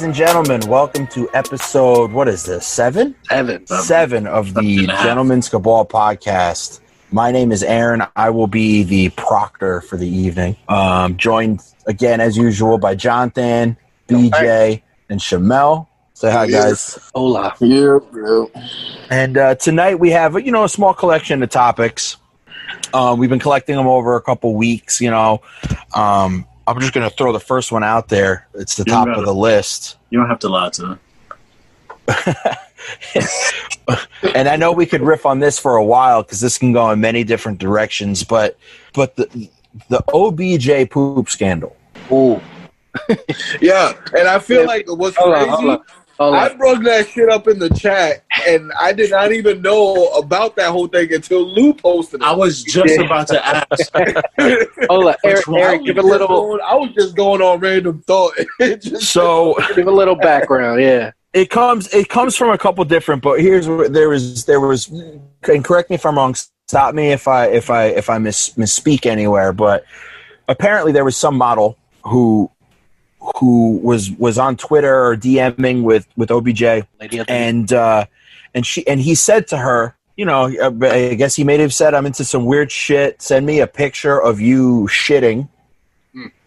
and gentlemen, welcome to episode, what is this, 7? Seven of the Gentlemen's Cabal podcast. My name is Arron. I will be the proctor for the evening. Joined again, as usual, by Jonathan, BJ, and Shamel. Say hi, guys. Hola. Yeah, bro. And tonight we have, a small collection of topics. We've been collecting them over a couple weeks, I'm just going to throw the first one out there. It's the top of the list. You don't have to lie to them. And I know we could riff on this for a while because this can go in many different directions, but the OBJ Poop Scandal. Ooh. Yeah, and I feel like what's crazy, Hold on. I brought that shit up in the chat, and I did not even know about that whole thing until Lou posted it. I was just about to ask. Hold on, Eric, give a little. I was just going on random thought. So give a little background, yeah. It comes from a couple different, but here's where there was, and correct me if I'm wrong. Stop me if I misspeak anywhere, but apparently there was some model who was on Twitter or DMing with OBJ, and he said to her, I guess he may have said, "I'm into some weird shit. Send me a picture of you shitting."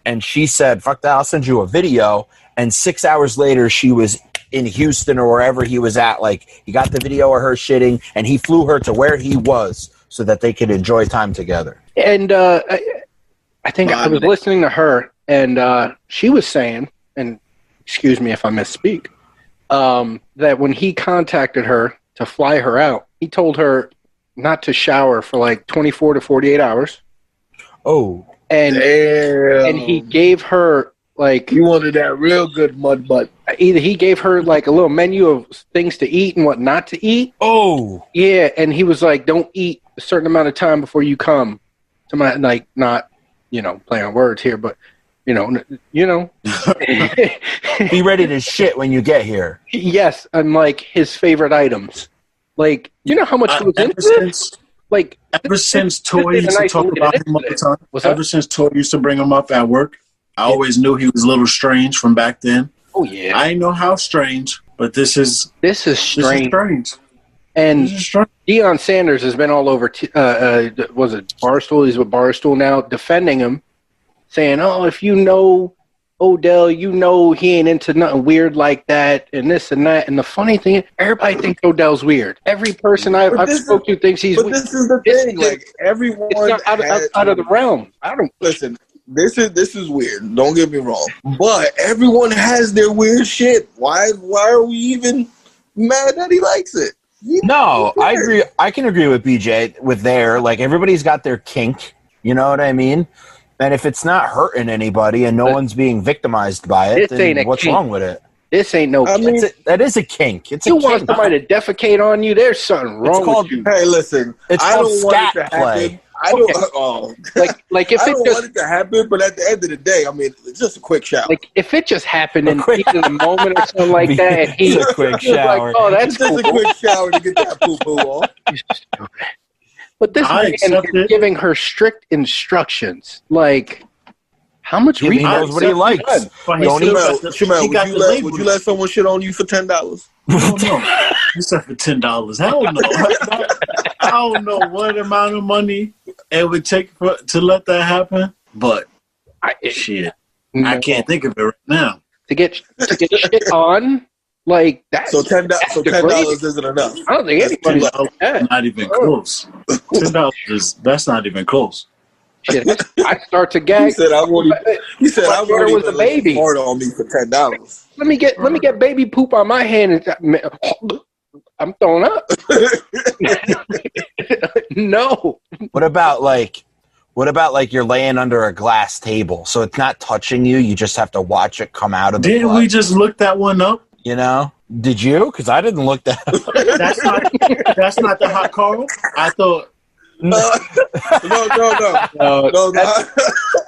And she said, "Fuck that, I'll send you a video." And 6 hours later, she was in Houston or wherever he was at. Like, he got the video of her shitting, and he flew her to where he was so that they could enjoy time together. And I think I was listening to her, and she was saying, and excuse me if I misspeak, that when he contacted her to fly her out, he told her not to shower for like 24 to 48 hours. Oh. And he gave her, like... You wanted that real good mud butt. Either he gave her, like, a little menu of things to eat and what not to eat. Oh. Yeah, and he was like, don't eat a certain amount of time before you come. To my, like, not, play on words here, but, Be ready to shit when you get here. Yes, and, like, his favorite items. Like, you know how much goes into this? Like, ever since Tori used to talk about him all the time, ever since Tori used to bring him up at work, I always knew he was a little strange from back then. Oh, yeah. I didn't know how strange, but this is strange. This is strange. And Deion Sanders has been all over, was it Barstool? He's with Barstool now, defending him, saying, oh, if you know Odell, he ain't into nothing weird like that and this and that. And the funny thing is, everybody thinks Odell's weird. Every person I've spoke to thinks he's weird. But this is the thing, like, everyone... It's not out of the realm. I don't... Listen, this is weird. Don't get me wrong. But everyone has their weird shit. Why are we even mad that he likes it? No, I agree. I can agree with BJ with like, everybody's got their kink. You know what I mean? And if it's not hurting anybody and no one's being victimized by it, then what's wrong with it? This ain't no kink. That is a kink. It's you a kink. Want somebody to defecate on you, there's something wrong with you. Hey, listen. It's called scat play. I don't like if I don't want it to happen, but at the end of the day, I mean, it's just a quick shower. Like if it just happened in the moment or something like that, and he's a quick shower. Like, oh, that's just a quick shower to get that poo poo off. But this man is giving her strict instructions. Like, how much? He knows what he likes. Don't Shamel, would you let someone shit on you for $10? No. You said for $10. Hell no. I don't know what amount of money it would take to let that happen, but I can't think of it right now. To get shit on like that. So $10 isn't enough. I don't think anybody's not even close. $10 that's not even close. Shit, I start to gag. He said I won't was a baby. Hard on me for $10. Let me get baby poop on my hand and I'm throwing up. No. What about like you're laying under a glass table, so it's not touching you? You just have to watch it come out of the. Didn't we just look that one up? Did you? Because I didn't look that up. That's not the hot Carl. I thought. No.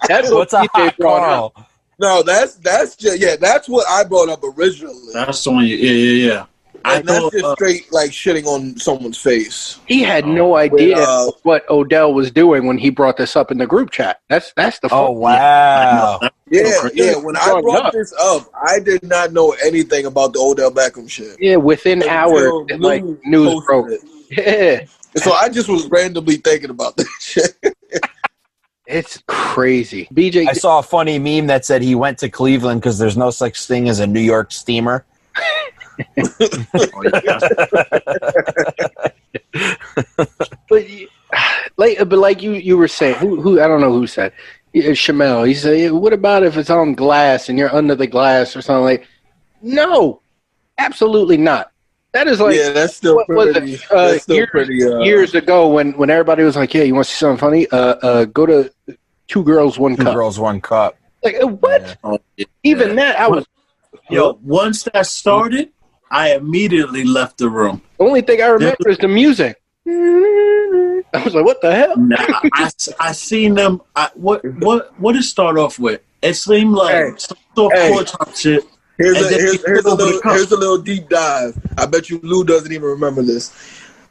That's what's a hot Carl. No, that's just that's what I brought up originally. That's on you. Yeah. And that's just straight like shitting on someone's face. He had no idea what Odell was doing when he brought this up in the group chat. That's the. Oh wow! Yeah. When I brought this up, I did not know anything about the Odell Beckham shit. Yeah, within hours, like news broke. Yeah. So I just was randomly thinking about this shit. It's crazy. BJ, I saw a funny meme that said he went to Cleveland because there's no such thing as a New York steamer. but like you were saying, who I don't know who said, Shamel. He said, "What about if it's on glass and you're under the glass or something?" Like, no, absolutely not. That is like, that's still pretty. That's still years ago when everybody was like, "Yeah, you want to see something funny? Go to Two Girls, One Cup." 2 Girls, 1 Cup. Like what? Yeah. Even that, I was. Once that started, I immediately left the room. The only thing I remember is the music. I was like, "What the hell?" Nah, I seen them. What did it start off with? It seemed like some softcore type shit. Here's a little deep dive. I bet you Lou doesn't even remember this.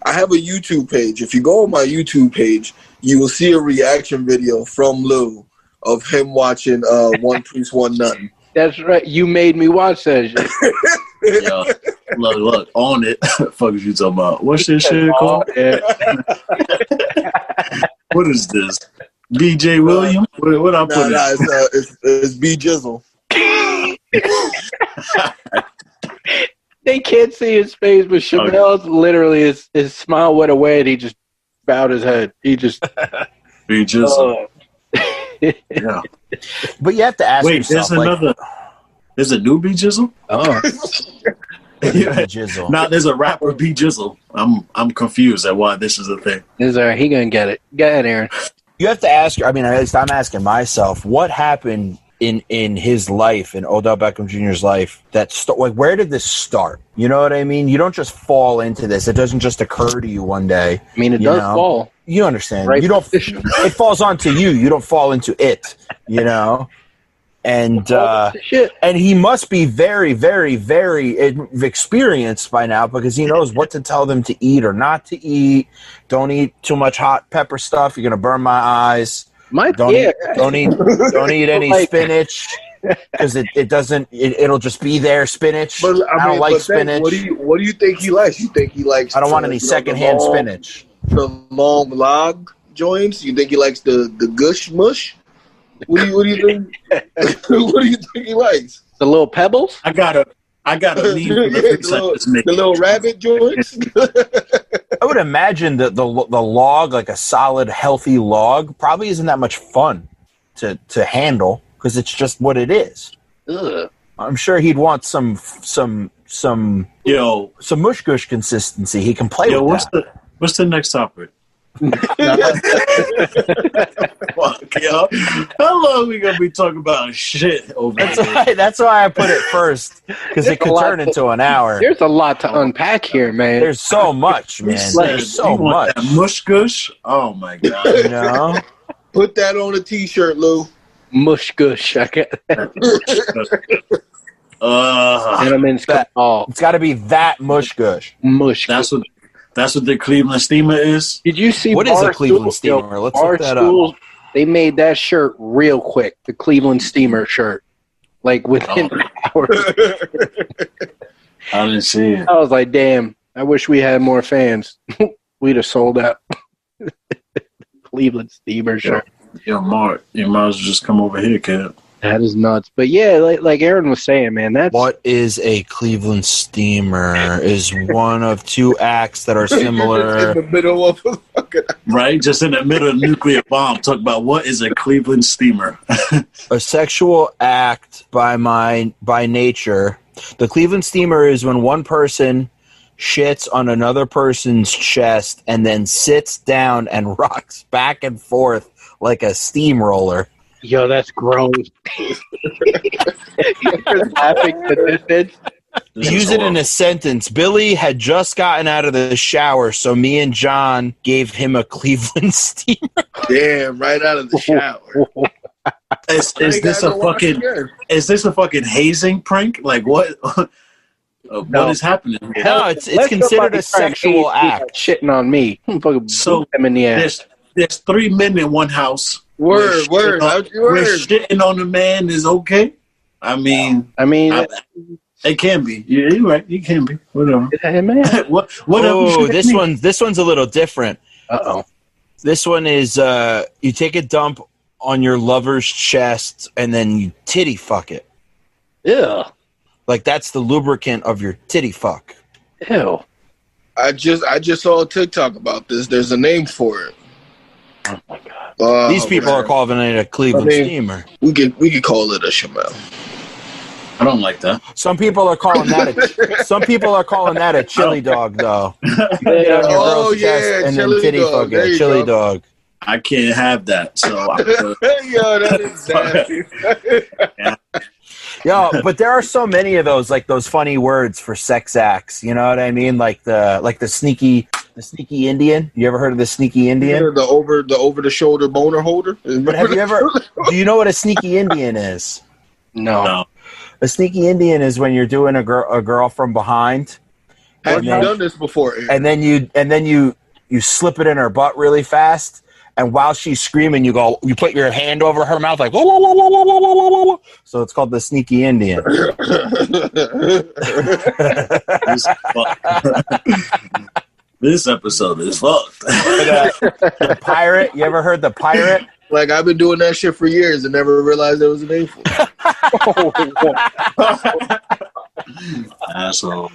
I have a YouTube page. If you go on my YouTube page, you will see a reaction video from Lou of him watching One Priest, One Nothing. That's right. You made me watch that shit. Yo, look, on it. Fuck is you talking about? What's this shit called? What is this? BJ Williams? What I put it's B Jizzle. They can't see his face, but Chamel's literally his smile went away and he just bowed his head. He just B Jizzle. Yeah. But you have to ask yourself. There's a new B Jizzle? Oh. Jizzle. Now there's a rapper B Jizzle. I'm confused at why this is a thing. He gonna get it. Go ahead, Aaron. You have to ask. I mean, at least I'm asking myself, what happened in his life, in Odell Beckham Jr.'s life, like where did this start? You know what I mean? You don't just fall into this. It doesn't just occur to you one day. I mean, it does fall. You understand? Right. You don't. It falls onto you. You don't fall into it. You know. And he must be very, very, very experienced by now because he knows what to tell them to eat or not to eat. Don't eat too much hot pepper stuff. You're gonna burn my eyes. Don't eat any spinach because it doesn't. It'll just be there. Spinach. But, I don't like spinach. What do you think he likes? You think he likes? I don't want any secondhand spinach. The long log joints. You think he likes the gush mush? What do you think? What do you think he likes? The little pebbles? I gotta leave. The little rabbit joints. I would imagine that the log, like a solid, healthy log, probably isn't that much fun to handle because it's just what it is. Ugh. I'm sure he'd want some mush gush consistency. He can play with that. What's the next topic? Fuck, yo. How long we gonna be talking about shit over That's why I put it first because it could turn into an hour. There's a lot to unpack here, man. There's so much, man. There's so much. That mush gush. Oh my god! You know, put that on a T-shirt, Lou. Mush gush. I get that. Gentlemen's call. It's got to be that mush gush. Mush. That's what the Cleveland Steamer is? Did you see what is a Cleveland Steamer? Let's look that up. They made that shirt real quick, the Cleveland Steamer shirt. Like within hours. I didn't see it. I was like, damn, I wish we had more fans. We'd have sold out. Cleveland Steamer shirt. Yo, Mark, you might as well just come over here, kid. That is nuts. But yeah, like Aaron was saying, man, that's... What is a Cleveland Steamer? Is one of two acts that are similar. In the middle of a fucking... Right? Just in the middle of a nuclear bomb. Talk about what is a Cleveland Steamer. A sexual act by nature. The Cleveland Steamer is when one person shits on another person's chest and then sits down and rocks back and forth like a steamroller. Yo, that's gross. You're laughing at this. Use it in a sentence. Billy had just gotten out of the shower, so me and John gave him a Cleveland Steamer. Damn, right out of the shower. Is this a fucking hazing prank? Like what? what is happening here. No, it's considered a sexual act. Shitting on me. So him in the ass. There's 3 men in one house. Word. Where shitting on a man is okay. I mean, it can be. Yeah, you're right. It can be. Whatever. Hey, man. Oh, this one's a little different. Uh-oh. This one is you take a dump on your lover's chest and then you titty fuck it. Ew. Like that's the lubricant of your titty fuck. Ew. I just saw a TikTok about this. There's a name for it. Oh my god. These people are calling it a Cleveland steamer. We could call it a Shamel. I don't like that. Some people are calling that a chili dog, though. And then titty fuck it, chili dog. I can't have that. So yo, that is nasty. Yo, but there are so many of those, like those funny words for sex acts. You know what I mean? Like the sneaky Indian. You ever heard of the sneaky Indian? The over the shoulder boner holder. But have you ever? Do you know what a sneaky Indian is? No. A sneaky Indian is when you're doing a girl from behind. Have you done this before? And then you slip it in her butt really fast, and while she's screaming, you put your hand over her mouth like. Wah, wah, wah, wah, wah, wah, wah, wah. So it's called the sneaky Indian. This episode is fucked. The pirate. You ever heard the pirate? Like, I've been doing that shit for years and never realized there was a name for it. Asshole.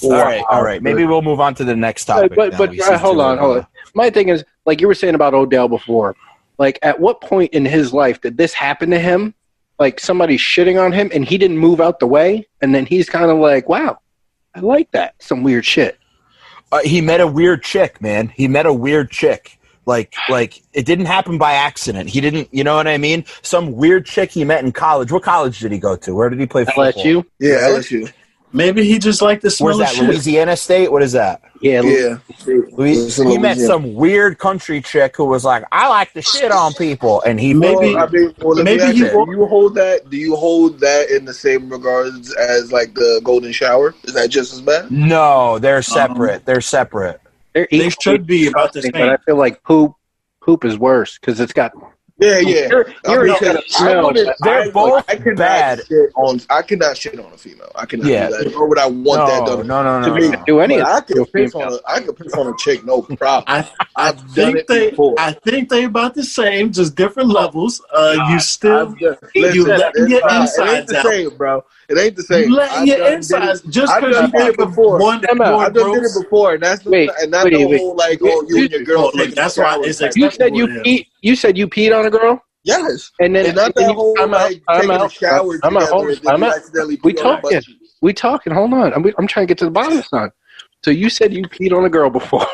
All right. Maybe we'll move on to the next topic. But hold on. My thing is, like you were saying about Odell before, like at what point in his life did this happen to him? Like somebody shitting on him and he didn't move out the way, and then he's kind of like, wow, I like that. Some weird shit. He met a weird chick, man. He met a weird chick. Like it didn't happen by accident. He didn't, you know what I mean? Some weird chick he met in college. What college did he go to? Where did he play football? LSU? Yeah, LSU. Maybe he just liked the smell Where's of that, shit. Louisiana State? What is that? Yeah. He met some weird country chick who was like, I like to shit on people. And he Do you hold that in the same regards as like the golden shower? Is that just as bad? No, they're separate. They're separate. They should be about the same. But I feel like poop is worse because it's got. Yeah. They're both bad. I cannot shit on a female. I cannot do that. Nor would I want that done. No. Do any I could piss on a chick, no problem. I've done it before. I think they about the same, just different levels. You still letting your insides it ain't the out. same, bro. It ain't the same. You letting your insides just because you did it before. One I've done did it before, and that's the whole like, oh, you and your girl. That's why it's You said you peed on a girl? Yes. And then not that whole like taking a shower together. We talking. Hold on. I'm trying to get to the bottom of this. So you said you peed on a girl before,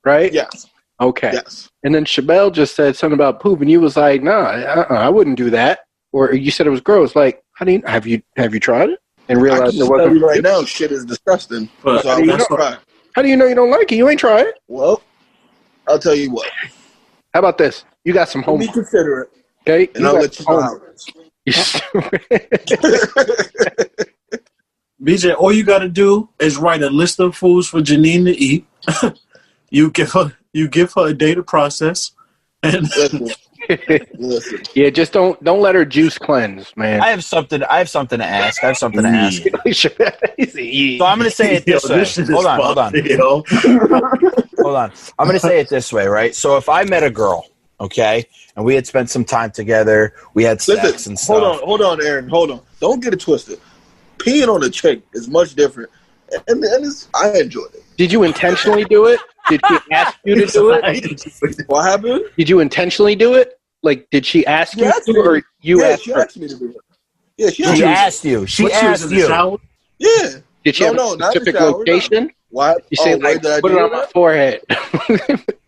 right? Yes. Okay. Yes. And then Shamel just said something about poop, and you was like, "Nah, I wouldn't do that." Or you said it was gross. Like, have you tried it and realized it wasn't? Tell you right now, shit is disgusting. But so how do you know you don't like it? You ain't tried it. Well, I'll tell you what. How about this? You got some homework. Let me consider it. Okay, and I'll let you know. BJ, all you got to do is write a list of foods for Janine to eat. You give her a day to process, and Listen. Yeah, just don't let her juice cleanse, man. I have something to ask. So I'm going to say it this way. Hold on. I'm going to say it this way, right? So if I met a girl, okay, and we had spent some time together, we had sex and stuff. Hold on, Aaron. Hold on. Don't get it twisted. Peeing on a chick is much different, and I enjoyed it. Did you intentionally do it? Did she ask you to do it? What happened? Did you intentionally do it? Like, did she ask you to, or you asked her? She asked me to do it. Yeah, she asked you. She asked you. Yeah. Did she have a specific location? No. What? You say, like, put it on my forehead.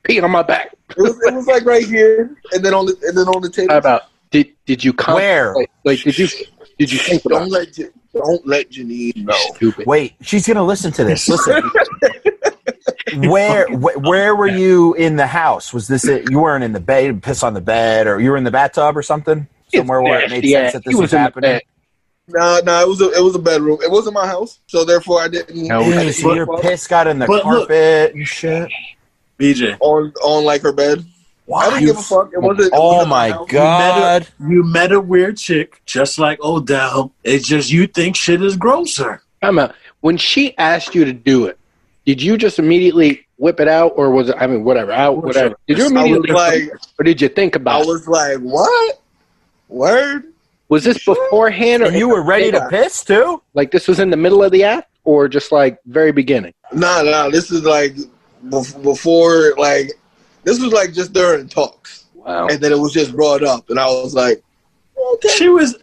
Pee on my back. It was like right here, and then on the table. How about, did you come? Where? Like, did you think about it? Don't let Janine know. Stupid. Wait, she's gonna listen to this. Listen. Where were you in the house? Was this it? You weren't in the bed, piss on the bed, or you were in the bathtub or something? Somewhere where it made sense that this was happening? No, it was a bedroom. It wasn't my house, so therefore I didn't. So your piss got in the carpet and shit. BJ on like her bed. Wow. I didn't give a fuck. It wasn't. Oh my god! You met a weird chick, just like Odell. It's just you think shit is grosser. When she asked you to do it, did you just immediately whip it out, or was it? I mean, whatever. Whatever. Did you immediately or did you think about it? I was like, what? Word? Was this beforehand, or you were ready to piss too? Like this was in the middle of the act, or just like very beginning? No. This is like before, like this was like just during talks. Wow. And then it was just brought up, and I was like, okay. She was,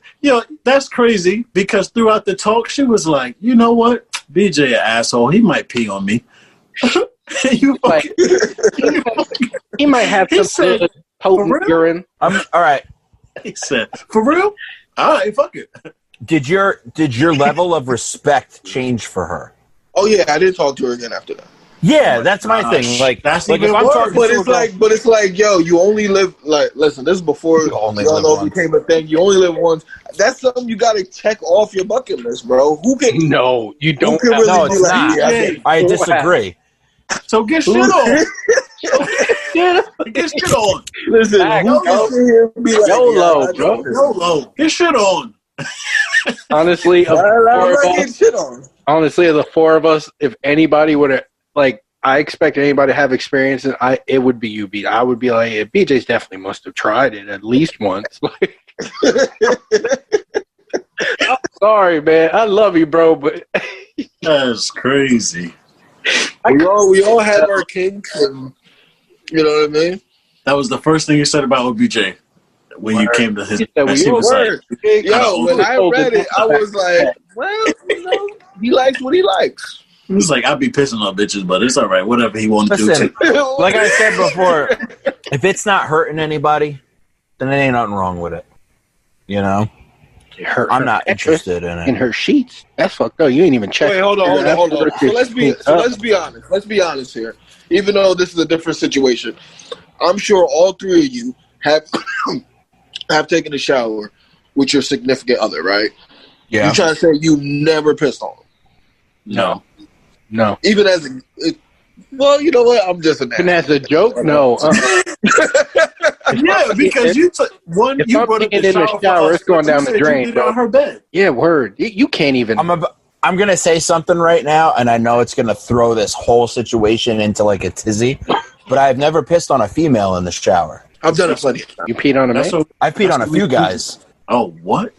that's crazy because throughout the talk, she was like, you know what, BJ, an asshole. He might pee on me. He might have some potent urine. All right. He said, for real? All right, fuck it. Did your level of respect change for her? Oh yeah, I didn't talk to her again after that. Yeah, that's my thing. Like that's like even if I'm worse. talking But it's like, yo, you only live like. Listen, this is before y'all know it became a thing. You only live once. That's something you got to check off your bucket list, bro. Who can? No, you don't. Who can really no, it's like, not. yeah, I disagree. So get shit on. Get shit on. Listen, who can sit here and be like, YOLO, bro. YOLO. Get shit on. Honestly, I'm not getting shit on. Honestly, of the four of us, if anybody would have, like, I expect anybody to have experience, and it would be you, B. I would be like, yeah, BJ's definitely must have tried it at least once. I'm sorry, man. I love you, bro, but that's crazy. We all have our kinks, and you know what I mean. That was the first thing you said about OBJ when you came to his. When I read it, I was like, well, he likes what he likes. He's like, I be pissing on bitches, but it's all right. Whatever he wants to do. Like I said before, if it's not hurting anybody, then there ain't nothing wrong with it. You know? I'm not interested in it. In her sheets. That's fucked up. You ain't even checked. Wait, hold on. So let's be honest. Let's be honest here. Even though this is a different situation, I'm sure all three of you have taken a shower with your significant other, right? Yeah. You trying to say you never pissed on them? No. Even as well, you know what? I'm just an Even as a joke? No. Yeah, because you brought up in the shower, it's going down the drain, bro. On her bed. Yeah, word. You can't even. I'm going to say something right now, and I know it's going to throw this whole situation into like a tizzy, but I've never pissed on a female in the shower. I've done it plenty of times. You peed on a man? I've peed on a few guys. Oh, what?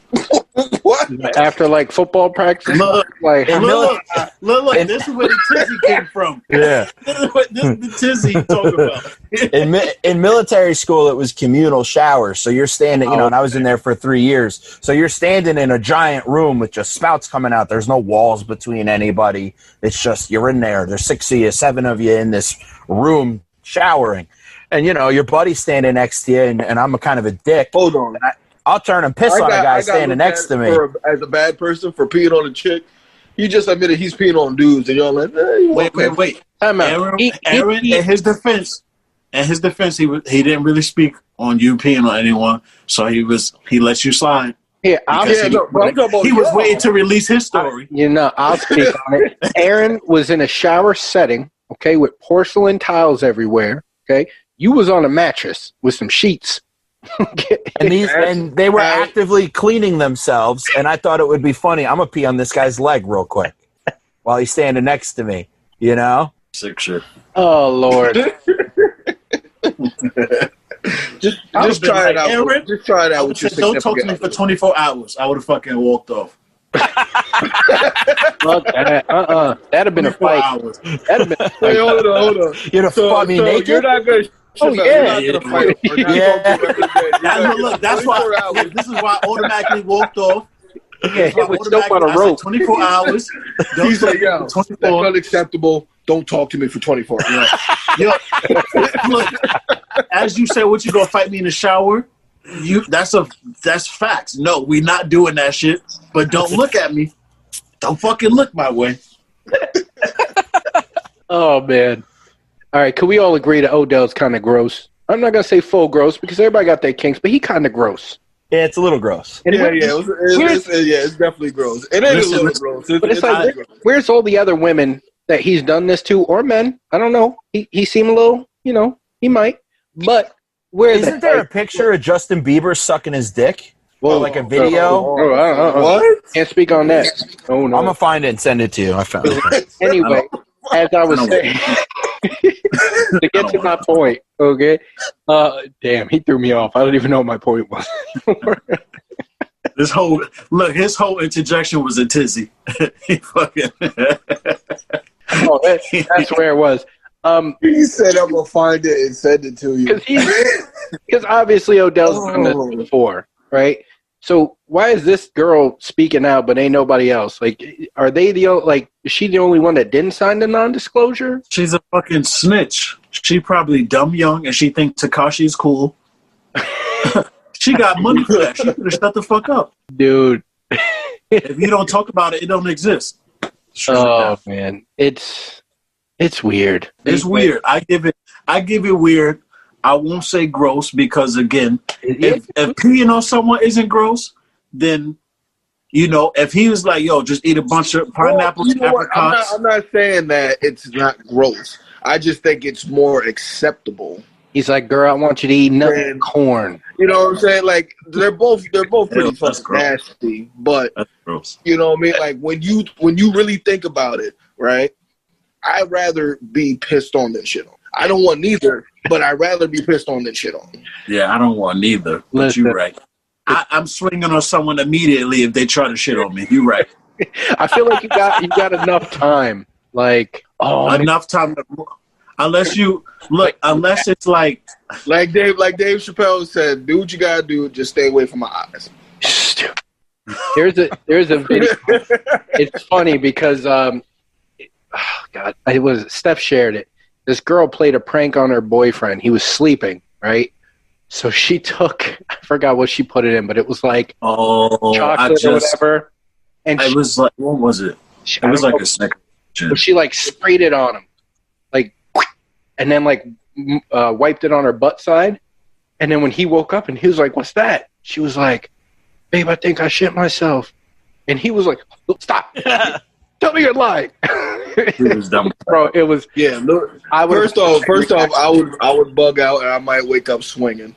What? After like football practice? Look, like, look, this is where the tizzy came from. Yeah. This is the tizzy you talk about. In military school, it was communal showers. So you're standing, and I was in there for 3 years. So you're standing in a giant room with just spouts coming out. There's no walls between anybody. It's just you're in there. There's 6 of you, 7 of you in this room showering. And, your buddy's standing next to you, and I'm a kind of a dick. Hold on. I'll turn and piss on a guy standing next to me. As a bad person for peeing on a chick, he just admitted he's peeing on dudes, and y'all like, wait. Arron, in his defense, he didn't really speak on you peeing on anyone, so he let you slide. Yeah, he was waiting to release his story. I'll speak on it. Arron was in a shower setting, okay, with porcelain tiles everywhere. Okay, you was on a mattress with some sheets. and they were actively cleaning themselves, and I thought it would be funny. I'm gonna pee on this guy's leg real quick while he's standing next to me. Sick shit. Oh Lord. just try it out. Arron, just try it out with your don't talk to me for 24 hours. I would have fucking walked off. That'd have been a fight. That'd have been a fight. Wait, hold on. You'd have fought me naked? You're not gonna. Yeah. Look, that's why. This is why I automatically walked off. Yeah, hit with dope on a rope. 24 hours. He's like, yo, that's unacceptable. Don't talk to me for 24 hours. Yo, look, as you say, what you gonna fight me in the shower? That's facts. No, we're not doing that shit. But don't look at me. Don't fucking look my way. Oh man. All right, can we all agree that Odell's kind of gross? I'm not going to say full gross because everybody got their kinks, but he kind of gross. Yeah, it's a little gross. It's definitely gross. It is a little gross. But it's like, where's all the other women that he's done this to, or men? I don't know. He seemed a little, he might. But where isn't there a picture of Justin Bieber sucking his dick? Whoa, like a video? What? Can't speak on that. Oh no. I'm gonna find it and send it to you. I found it. Anyway, as I was saying, to get to my point, okay? Damn, he threw me off. I don't even know what my point was. his whole interjection was a tizzy. He fucking. That's where it was. He said, "I'm gonna find it and send it to you." Because obviously Odell's done this before, right? So why is this girl speaking out, but ain't nobody else? Like, are they is she the only one that didn't sign the non-disclosure? She's a fucking snitch. She probably dumb young, and she thinks Tekashi's cool. She got money for that. She could have shut the fuck up, dude. If you don't talk about it, it don't exist. Man, it's weird. It's weird. I give it weird. I won't say gross because, again, if peeing on someone isn't gross, then, if he was like, yo, just eat a bunch of pineapples and apricots. I'm not saying that it's not gross. I just think it's more acceptable. He's like, girl, I want you to eat nothing corn. You know what I'm saying? Like, they're both pretty fucking nasty. But, that's gross. You know what I mean? Like, when you really think about it, right, I'd rather be pissed on than shit on. I don't want neither, but I'd rather be pissed on than shit on. Yeah, I don't want neither. But you're right. I'm swinging on someone immediately if they try to shit on me. You're right. I feel like you got enough time. Like, enough time. Unless it's like Dave Chappelle said, do what you gotta do, just stay away from my eyes. There's a video. It's funny because Steph shared it. This girl played a prank on her boyfriend. He was sleeping, right? So she took, I forgot what she put it in, but it was like chocolate or whatever. And it was like, what was it? It was like a Snickers. But she sprayed it on him, and then wiped it on her butt side. And then when he woke up and he was like, "What's that?" She was like, "Babe, I think I shit myself." And he was like, "Stop! Tell me you're lying." It was dumb, bro. It was First off, I would bug out and I might wake up swinging.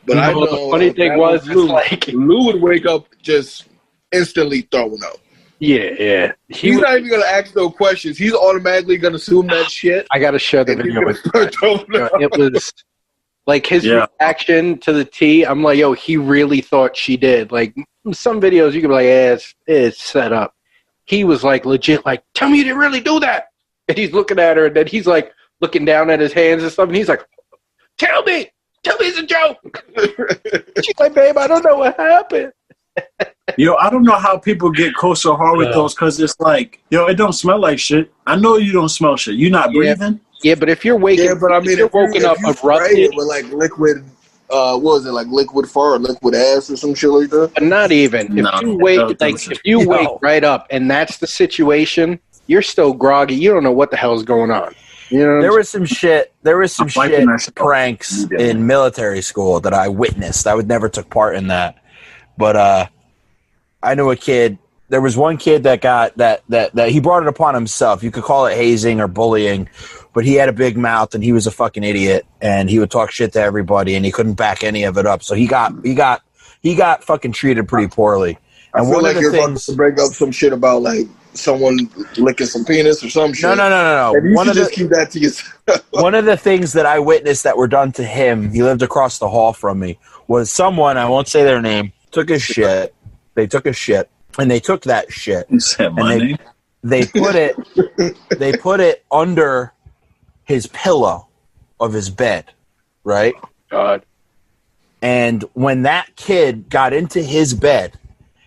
But I know the funny thing was, Lou would wake up just instantly throwing up. Yeah. He's not even gonna ask no questions. He's automatically gonna assume that shit. I gotta share the video with you. It was like his reaction to the T. I'm like, yo, he really thought she did. Like some videos, you could be like, yeah, it's set up. He was like legit, like, tell me you didn't really do that. And he's looking at her, and then he's like looking down at his hands and stuff. And he's like, tell me it's a joke. She's like, babe, I don't know what happened. I don't know how people get caught so hard with those because it's like, it don't smell like shit. I know you don't smell shit. You're not breathing. Yeah, but if you're waking, if you're woken up erupted with like liquid, what was it, like liquid fart or liquid ass or some shit like that? But not even. If you wake right up and that's the situation, you're still groggy. You don't know what the hell is going on. There was some shit pranks in military school that I witnessed. I never took part in that. But I knew a kid. There was one kid that got that he brought it upon himself. You could call it hazing or bullying, but he had a big mouth and he was a fucking idiot and he would talk shit to everybody and he couldn't back any of it up. So he got fucking treated pretty poorly. And I feel like you're about to bring up some shit about like someone licking some penis or some shit. No. And you should keep that to yourself. One of the things that I witnessed that were done to him, he lived across the hall from me, was someone, I won't say their name, took his shit. They took his shit, and they took that shit, and they put it under his pillow of his bed, right? God. And when that kid got into his bed,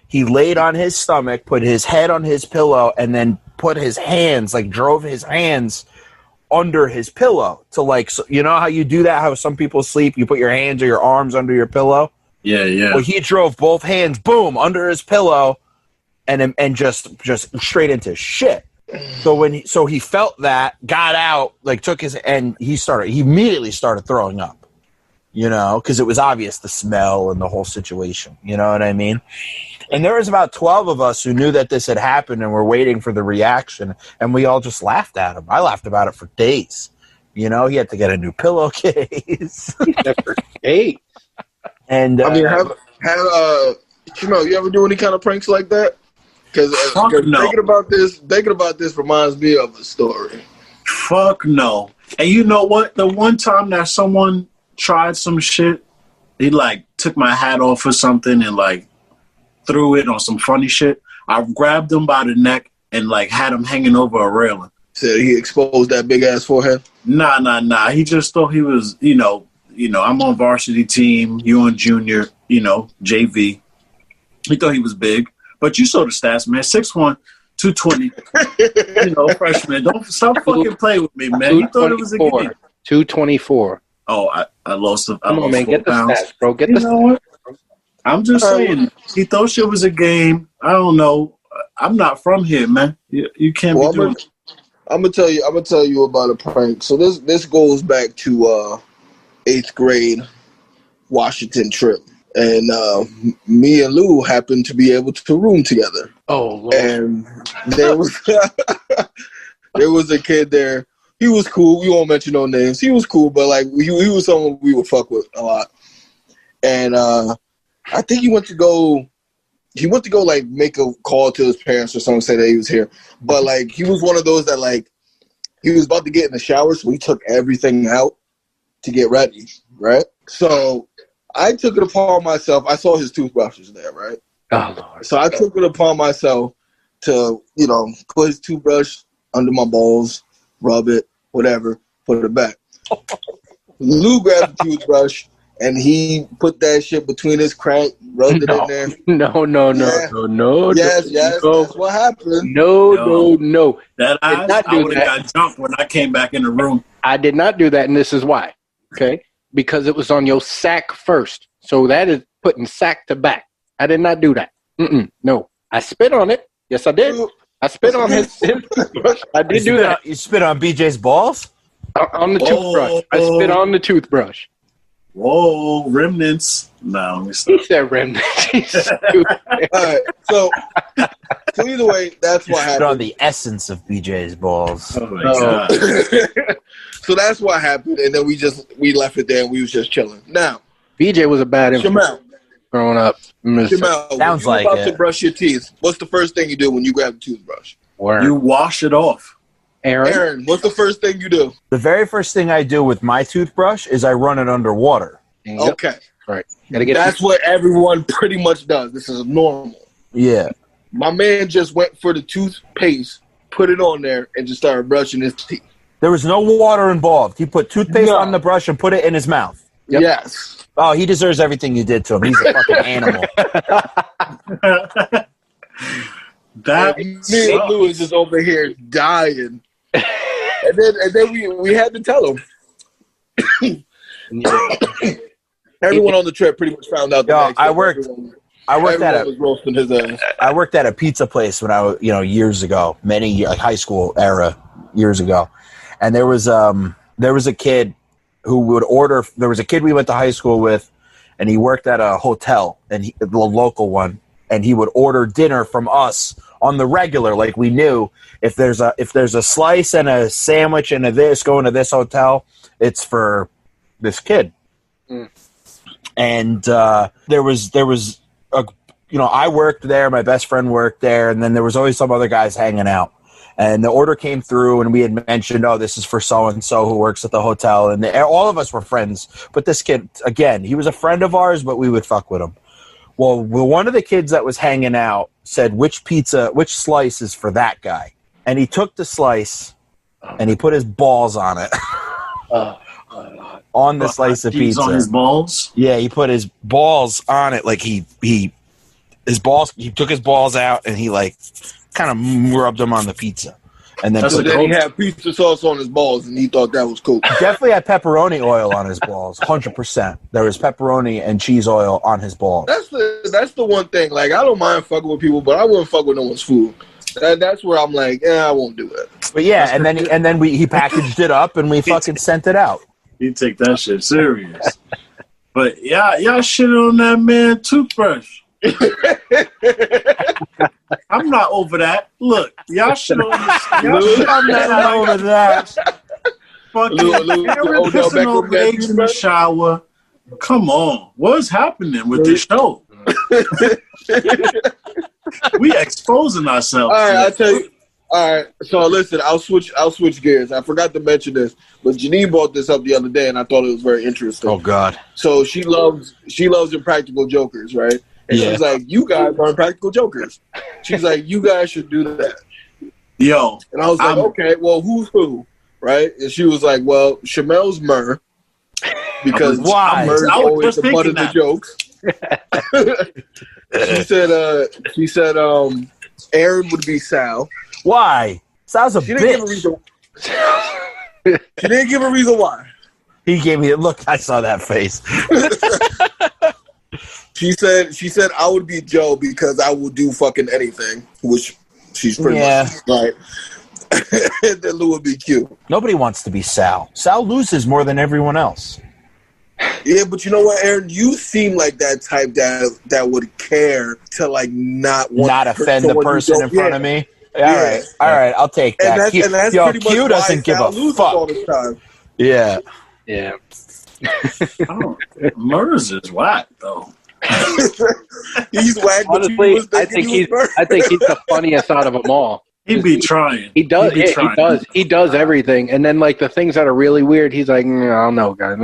he laid on his stomach, put his head on his pillow, and then put his hands, drove his hands under his pillow to so, you know how you do that, how some people sleep, you put your hands or your arms under your pillow? Yeah. Well, he drove both hands, boom, under his pillow, and just straight into shit. So he felt that, got out, took his, and he immediately started throwing up. because it was obvious, the smell and the whole situation. You know what I mean? And there was about 12 of us who knew that this had happened and were waiting for the reaction, and we all just laughed at him. I laughed about it for days. He had to get a new pillowcase. For days. And I mean, Shamel, you ever do any kind of pranks like that? Because thinking about this reminds me of a story. Fuck no. And you know what? The one time that someone tried some shit, he took my hat off or something and threw it on some funny shit. I grabbed him by the neck and had him hanging over a railing. So he exposed that big ass forehead? Nah. He just thought he was, I'm on varsity team, you on junior, JV. He thought he was big. But you saw the stats, man. 6'1", 220. Freshman. Don't stop fucking playing with me, man. You thought it was a game. 224. Oh, I lost. Come on, man. Get the stats, bro. Get the stats. What? I'm just saying. He thought shit was a game. I don't know. I'm not from here, man. You can't be doing. I'm gonna tell you about a prank. So this goes back to 8th grade Washington trip, and me and Lou happened to be able to room together. Oh, Lord. And there was a kid there. He was cool. We won't mention no names. He was cool, but he was someone we would fuck with a lot. And I think he went to go make a call to his parents or something, say that he was here. But he was one of those that he was about to get in the shower, so he took everything out to get ready, right? So I took it upon myself. I saw his toothbrushes there, right? Oh, Lord. So I took it upon myself to, put his toothbrush under my balls, rub it, whatever, put it back. Lou grabbed the toothbrush, and he put that shit between his crack, rubbed it in there. No. Yes, that's what happened. No. I would have got jumped when I came back in the room. I did not do that, and this is why. Okay? Because it was on your sack first. So that is putting sack to back. I did not do that. No. I spit on it. Yes, I did. I spit on his toothbrush. I did do that. You spit on BJ's balls? On the toothbrush. I spit on the toothbrush. Whoa, remnants. No, let me stop. He said remnants. All right, so either way, that's what happened. On the essence of BJ's balls. Oh my God. So that's what happened, and then we left it there, and we was just chilling. Now, BJ was a bad influence growing up. Shamel, sounds like about to brush your teeth. What's the first thing you do when you grab the toothbrush? You wash it off. Aaron, what's the first thing you do? The very first thing I do with my toothbrush is I run it under water. Yep. Okay. Right. That's what everyone pretty much does. This is normal. Yeah. My man just went for the toothpaste, put it on there, and just started brushing his teeth. There was no water involved. He put toothpaste on the brush and put it in his mouth. Yep. Yes. Oh, he deserves everything you did to him. He's a fucking animal. Me and Lou is just over here dying. and then we had to tell him. Everyone on the trip pretty much found out. I worked was roasting his ass. I worked at a pizza place when I was, years ago, high school era, years ago, and there was a kid who would order. There was a kid we went to high school with, and he worked at a hotel, and the local one, and he would order dinner from us on the regular. Like, we knew if there's a slice and a sandwich and this going to this hotel, it's for this kid. And there was I worked there, my best friend worked there, and then there was always some other guys hanging out. And the order came through, and we had mentioned, oh, this is for so-and-so who works at the hotel. And all of us were friends. But this kid, again, he was a friend of ours, but we would fuck with him. Well, one of the kids that was hanging out said, which slice is for that guy? And he took the slice, and he put his balls on it. On the slice of pizza. On his balls? Yeah, he put his balls on it. Like, he took his balls out, and he, kind of rubbed them on the pizza. And then he had pizza sauce on his balls, and he thought that was cool. Definitely had pepperoni oil on his balls, 100%. There was pepperoni and cheese oil on his balls. That's the one thing. Like, I don't mind fucking with people, but I wouldn't fuck with no one's food. That's where I'm like, I won't do it. But yeah, and then he packaged it up, and we fucking sent it out. You take that shit serious. But y'all shit on that man toothbrush. I'm not over that. Look, y'all shit on this. I'm not over that. Fucking pissing over eggs in the shower. Come on, what's happening with this show? We exposing ourselves. All right, I'll tell you. All right, so listen, I'll switch gears. I forgot to mention this, but Janine brought this up the other day, and I thought it was very interesting. Oh God! So she loves Impractical Jokers, right? And she's like, you guys are Impractical Jokers. She's like, you guys should do that. Yo, and I was like, okay, well, who's who, right? And she was like, well, Shamel's Myrrh, because Myrrh's always the butt of the jokes. She said, Arron would be Sal. Why? Sal's a bitch. She didn't give a reason why. He gave me a look. I saw that face. She said I would be Joe because I will do fucking anything, which she's pretty much right. And then Lou would be cute. Nobody wants to be Sal. Sal loses more than everyone else. Yeah, but you know what, Arron? You seem like that type that would care to like not offend the person in front of me. All right, I'll take that. And that's Q pretty much doesn't give a fuck. All the time. Yeah. Murs is whack though. He's whack. Honestly, I think he's the funniest out of them all. He'd be trying. He does. He does everything, and then like the things that are really weird, he's like, I don't know, guys.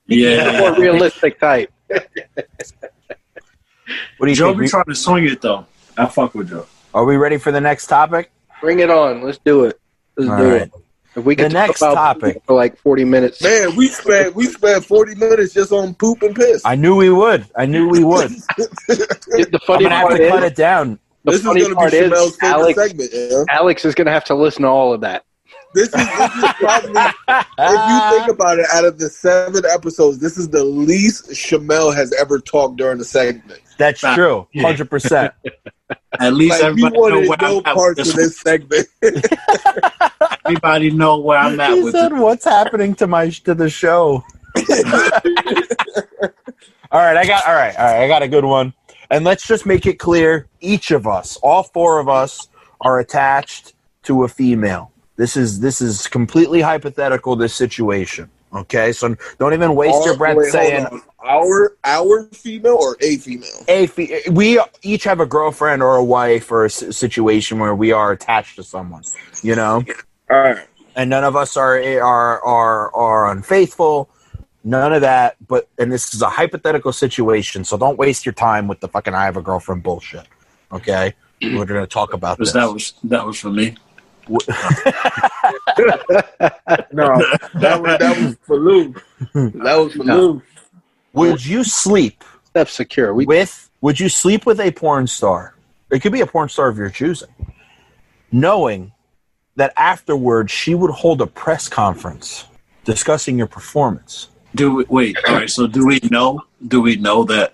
Yeah, more realistic type. What do you Joe think? be trying to swing it though. I fuck with Joe. Are we ready for the next topic? Bring it on. Let's do it. It. If we can talk about topic for like 40 minutes. Man, we spent 40 minutes just on poop and piss. I knew we would. The funny I'm gonna have to cut it down. This is going to be Shamel's favorite segment. Yeah? Alex is going to have to listen to all of that. This is probably, if you think about it, out of the 7 episodes, this is the least Shamel has ever talked during the segment. That's true, 100%. At least everybody know where I'm at parts of this segment. Everybody know where I'm at with it. What's happening to the show? All right, I got a good one. And let's just make it clear, each of us, all 4 of us, are attached to a female. This is completely hypothetical, this situation. Okay? So don't even waste your breath saying... Our female or a female? We each have a girlfriend or a wife or a situation where we are attached to someone, you know? All right. And none of us are unfaithful. None of that, and this is a hypothetical situation, so don't waste your time with the fucking I have a girlfriend bullshit. Okay? We're going to talk about this. That was for me. No, that was for Lou. That was for Lou. Would you sleep? That's secure. Would you sleep with a porn star? It could be a porn star of your choosing, knowing that afterwards she would hold a press conference discussing your performance. All right, so do we know that?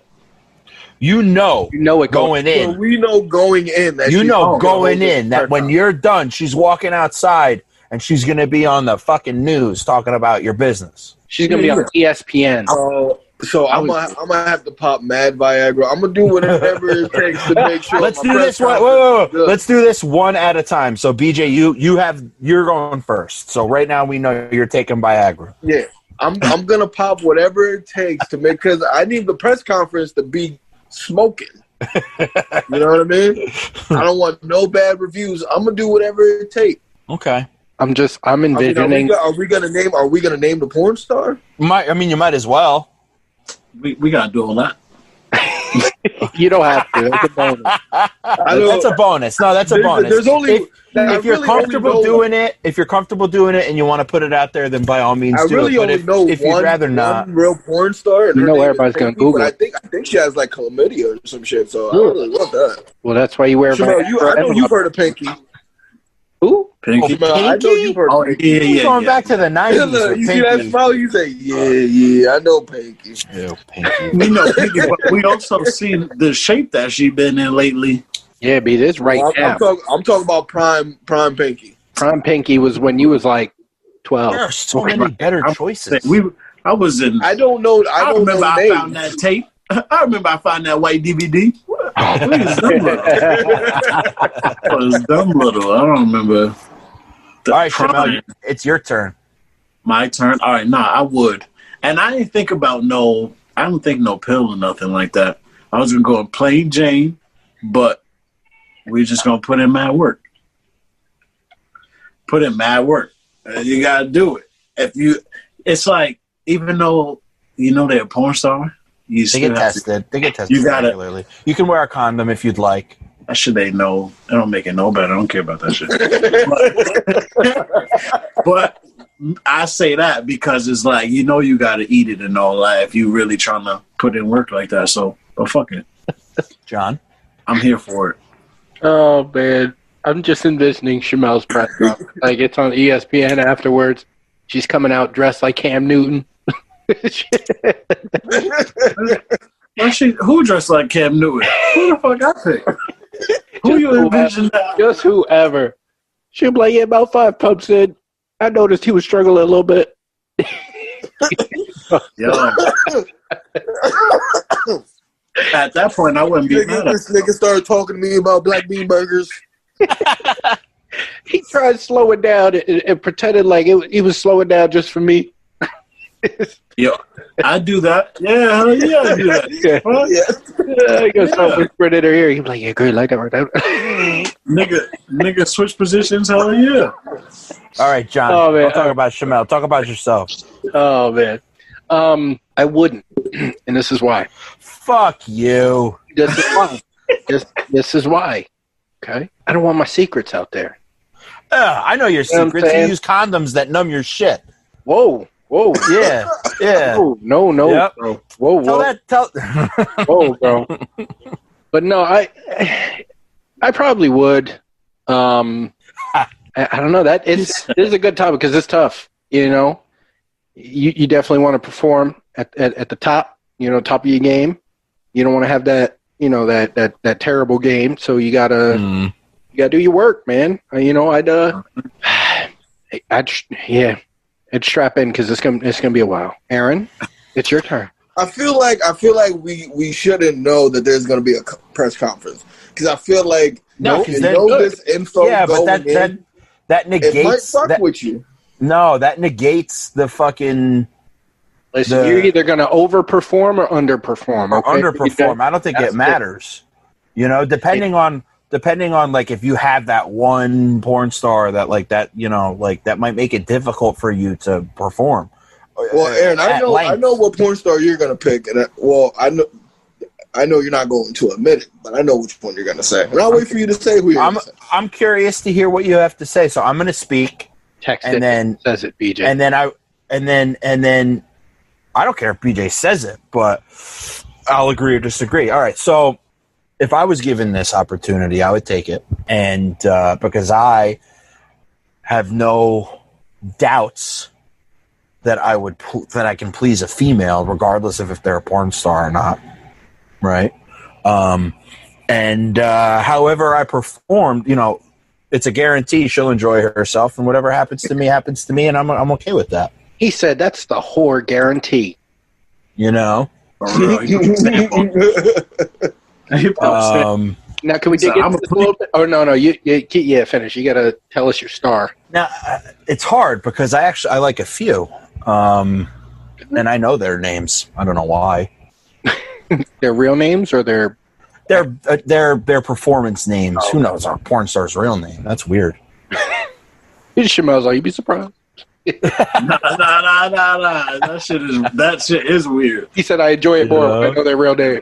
You know it going in. So we know going in. That that when you're done, she's walking outside and she's going to be on the fucking news talking about your business. She's going to be on ESPN. So I'm gonna have to pop mad Viagra. I'm gonna do whatever it takes to make sure. Let's do this one. Whoa. Let's do this one at a time. So BJ, you're going first. So right now we know you're taking Viagra. Yeah, I'm gonna pop whatever it takes to make, because I need the press conference to be smoking. You know what I mean? I don't want no bad reviews. I'm gonna do whatever it takes. Okay. I'm envisioning. Are we gonna name the porn star? You might as well. We gotta do all that. You don't have to. That's a bonus. That's a bonus. No, that's a bonus. There's only if you're comfortable doing it. If you're comfortable doing it and you want to put it out there, then by all means do it. But if you'd rather not, one real porn star, and everybody's gonna Google. I think she has like chlamydia or some shit. So I don't really want that. Well, that's why you wear. I know you've heard of Pinky. Who? Pinky? I know you've heard of Pinky. He's going back to the 90s. You see that smile? You say, yeah, I know Pinky. Yeah, Pinky. We know Pinky, but we also seen the shape that she been in lately. Yeah, but it is now. I'm talking about prime Pinky. Prime Pinky was when you was like 12. There are so many better choices. I was in. I don't know. I don't remember know I names. found that tape. I remember I found that white DVD. Where's Dumb Little? I don't remember. All right, Shamel, it's your turn. My turn. All right, I would. And I didn't think about I don't think no pill or nothing like that. I was gonna go plain Jane, but we're just gonna put in mad work. Put in mad work. You gotta do it. It's like, even though they're a porn star, they get tested. They get tested regularly. You can wear a condom if you'd like. That shit ain't no. I don't make it no better. I don't care about that shit. but I say that because it's like, you got to eat it and all that if you really trying to put in work like that. So, fuck it. John? I'm here for it. Oh, man. I'm just envisioning Shamel's press conference. Like, it's on ESPN afterwards. She's coming out dressed like Cam Newton. Who dressed like Cam Newton? Who the fuck I pick? Who you envision that? Just whoever. She'll be like, yeah, about 5 pumps in. I noticed he was struggling a little bit. Yo. At that point, I wouldn't be mad. This nigga started talking to me about black bean burgers. He tried to slow it down and pretended like he was slowing down just for me. Yo, I do that. Yeah, hell yeah, I do that. He goes start whispering in her ear. He's like, yeah, great, like that right now. nigga, switch positions. Hell yeah. All right, John. Oh, man. Don't talk about Shamel. Talk about yourself. Oh man, I wouldn't, and this is why. Fuck you. This is why. This is why. Okay, I don't want my secrets out there. I know your secrets. You use condoms that numb your shit. Whoa. Yeah. No, yep. bro. Whoa. Whoa, bro. But no, I probably would. I don't know. This is a good topic because it's tough. You definitely want to perform at the top. Top of your game. You don't want to have that. That terrible game. So you gotta do your work, man. I'd strap in because it's gonna be a while. Arron, it's your turn. I feel like we shouldn't know that there's gonna be a press conference because I feel like this info. Yeah, but that negates. It might fuck with you. No, that negates the fucking. Listen, you're either going to overperform or underperform. Or underperform. I don't think it matters. Depending on like if you have that one porn star that like that, that might make it difficult for you to perform. Well, Arron, I know what porn star you're going to pick, and I know you're not going to admit it, but I know which one you're going to say. And I'll wait for you to say who you're going to say. I'm curious to hear what you have to say, so I'm going to speak. Text and it. Then says it, BJ. And then I don't care if BJ says it, but I'll agree or disagree. All right, so if I was given this opportunity, I would take it, and because I have no doubts that I can please a female, regardless of if they're a porn star or not, right? However I performed, it's a guarantee she'll enjoy herself, and whatever happens to me, and I'm okay with that. He said that's the whore guarantee. Now, can we dig into this a little bit? Oh, no, you finish. You got to tell us your star. Now, it's hard because I like a few, and I know their names. I don't know why. Their real names or their performance names. Oh, who knows our porn star's real name? That's weird. Shamel's like, you'd be surprised. Nah. That shit is weird. He said, I enjoy it more if I know their real name.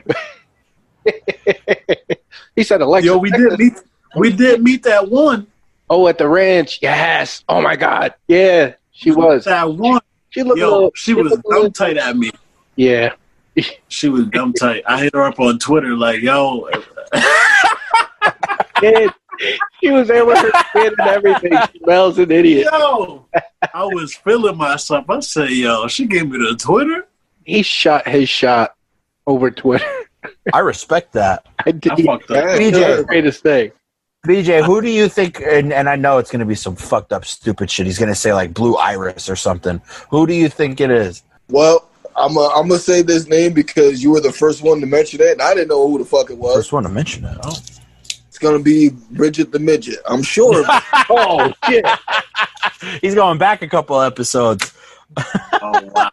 He said, Alexa. Yo, we did meet that one. Oh, at the ranch. Yes. Oh my God. Yeah, she was. That one. She looked she was dumb tight at me. Yeah. She was dumb tight. I hit her up on Twitter like, yo. She was there with her kid and everything. She smells an idiot. Yo, I was feeling myself. I said, yo, she gave me the Twitter. He shot his shot over Twitter. I respect that. I did. I fucked up. BJ, the greatest thing. BJ, who do you think, and I know it's going to be some fucked up stupid shit. He's going to say like Blue Iris or something. Who do you think it is? Well, I'm gonna say this name because you were the first one to mention it, and I didn't know who the fuck it was. First one to mention it. Oh. It's gonna be Bridget the Midget. I'm sure. Oh shit! He's going back a couple episodes. Oh wow.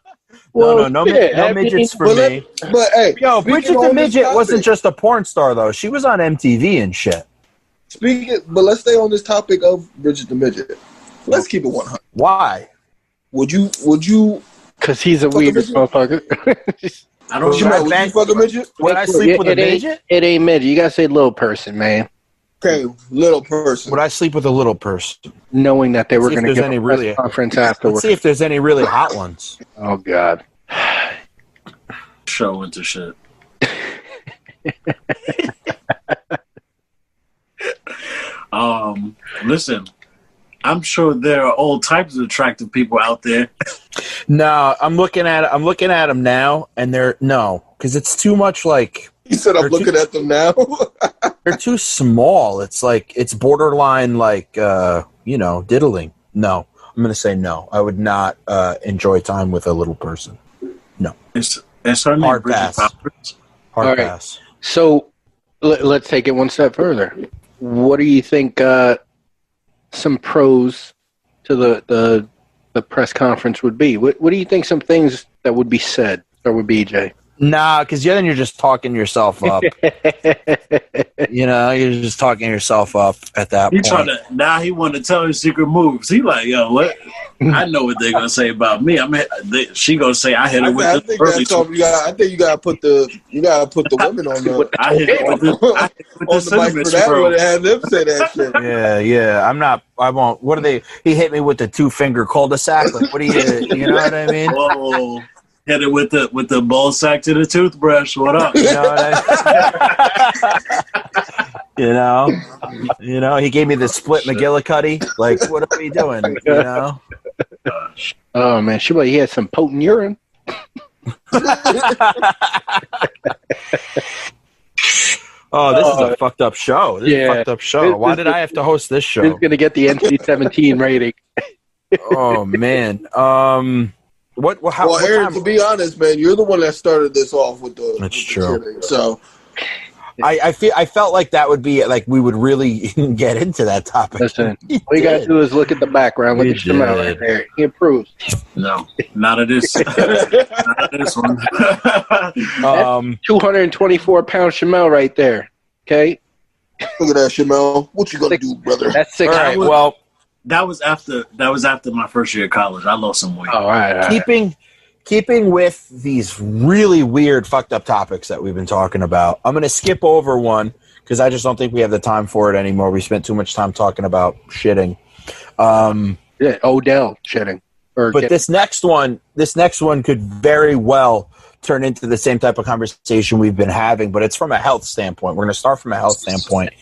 Well, no shit, midgets for me. But hey, Yo, Bridget the Midget wasn't just a porn star though. She was on MTV and shit. But let's stay on this topic of Bridget the Midget. Let's keep it 100. Why? Would you? Because he's a weird motherfucker. I don't Shamel, would you fuck a midget? Would I sleep with a midget? It ain't midget. You gotta say little person, man. Okay, little person. Would I sleep with a little person? Knowing that they were going to give any a really conference afterwards. Let's see if there's any really hot ones. Oh God. Show into shit. Listen, I'm sure there are all types of attractive people out there. No, I'm looking at them now, and because it's too much like. He said, "I'm looking at them now." They're too small. It's like it's borderline like diddling. No, I'm gonna say no. I would not enjoy time with a little person. No, it's her name. Hard pass. Hard pass. So let's take it one step further. What do you think? Some pros to the press conference would be. What do you think? Some things that would be said, or would BJ? Nah, because then you're just talking yourself up. You're just talking yourself up at that point. Now he want to tell his secret moves. He like, yo, what? I know what they're gonna say about me. She gonna say I hit her with the early. I think you gotta put the women on the. I hit it with the mic for that one and have them say that shit. Yeah. I won't. What are they? He hit me with the 2-finger cul-de-sac. Like, what do you know what I mean? Whoa. Hit it with the ball sack to the toothbrush. What up? You know what I mean? He gave me the split McGillicuddy. Like, what are we doing? Oh man, he had some potent urine. Oh, this is a fucked up show. Why did I have to host this show? It's gonna get the NC-17 rating. Oh man. Aaron, to be honest, man, you're the one that started this off with the. That's true. Kidding, so, I felt like that would be like we would really get into that topic. Listen, all you gotta do is look at the background. Look at Shamel right there. He approves. No, not of this. Not of this one. 224-pound Shamel right there. Okay. Look at that, Shamel. What you gonna do, brother? That's 6. All right. Well. That was after my first year of college. I lost some weight. Oh, all right. Keeping with these really weird, fucked up topics that we've been talking about, I'm going to skip over one because I just don't think we have the time for it anymore. We spent too much time talking about shitting. Odell shitting. But this next one could very well turn into the same type of conversation we've been having, but it's from a health standpoint. We're going to start from a health standpoint,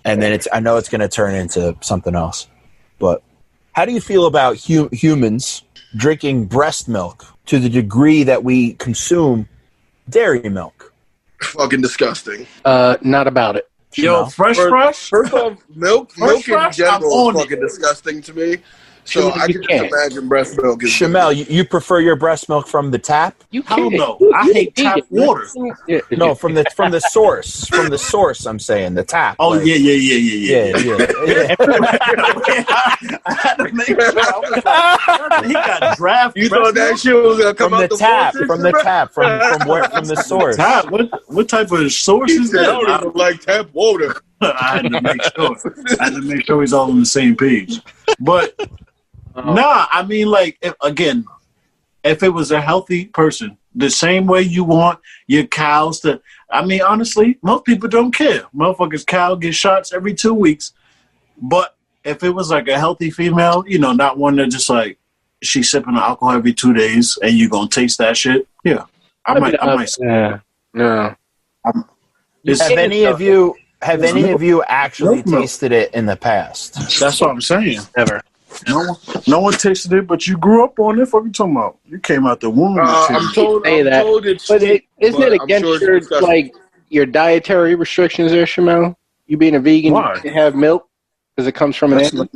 and then I know it's going to turn into something else. But how do you feel about humans drinking breast milk to the degree that we consume dairy milk? Fucking disgusting. Not about it. Yo, fresh. First off, milk in general is fucking disgusting to me. So I can just imagine breast milk. Shamel, you prefer your breast milk from the tap? I don't know. I hate tap water. No, from the source. From the source, I'm saying the tap. Oh, yeah. Yeah. I had to make sure. I was like, he got drafted. You thought that shit was gonna come out the tap? From the tap. From the source. Tap. What type of source is that? I don't even like tap water. I had to make sure he's all on the same page. But. Nah, I mean, like, if it was a healthy person, the same way you want your cows to, I mean, honestly, most people don't care. Motherfuckers' cow get shots every 2 weeks. But if it was like a healthy female, not one that just like, she's sipping alcohol every 2 days and you gonna taste that shit, yeah. I might. Yeah. No. Have any of you actually tasted it in the past? That's what I'm saying. Never. No one tasted it, but you grew up on it. What are you talking about? You came out the womb. I'm told it's but isn't it against your dietary restrictions there, Shamel? You being a vegan, Why? You can't have milk because it comes from an animal.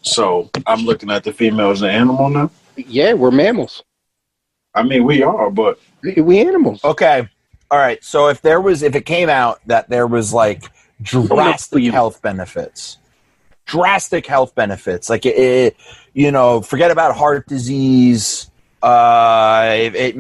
So I'm looking at the female as an animal now? Yeah, we're mammals. I mean, we are, but we animals. Okay. All right. So if it came out that there was like drastic health benefits, like it, forget about heart disease. It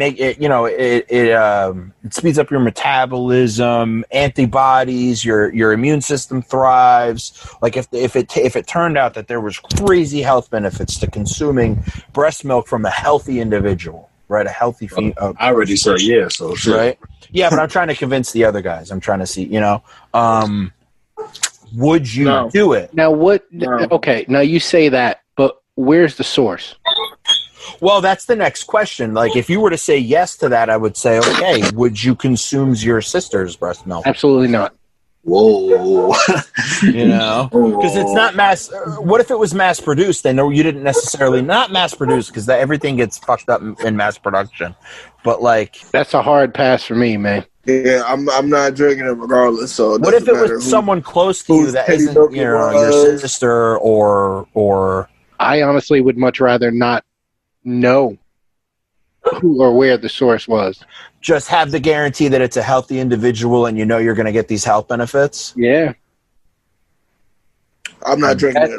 speeds up your metabolism, antibodies, your immune system thrives. Like if it turned out that there was crazy health benefits to consuming breast milk from a healthy individual, right? A healthy female. I already said yeah, so sure. Right? Yeah, but I'm trying to convince the other guys. I'm trying to see, would you do it? Now what? No. Okay, now you say that, but where's the source? Well, that's the next question. Like, if you were to say yes to that, I would say, okay, would you consume your sister's breast milk? Absolutely not. Whoa. Because it's not mass. What if it was mass produced? Then you didn't necessarily not mass produced because everything gets fucked up in mass production. But like, that's a hard pass for me, man. Yeah, I'm not drinking it regardless. So what if it was someone close to you that isn't your sister or? I honestly would much rather not know who or where the source was. Just have the guarantee that it's a healthy individual and you're going to get these health benefits? Yeah. I'm not drinking it.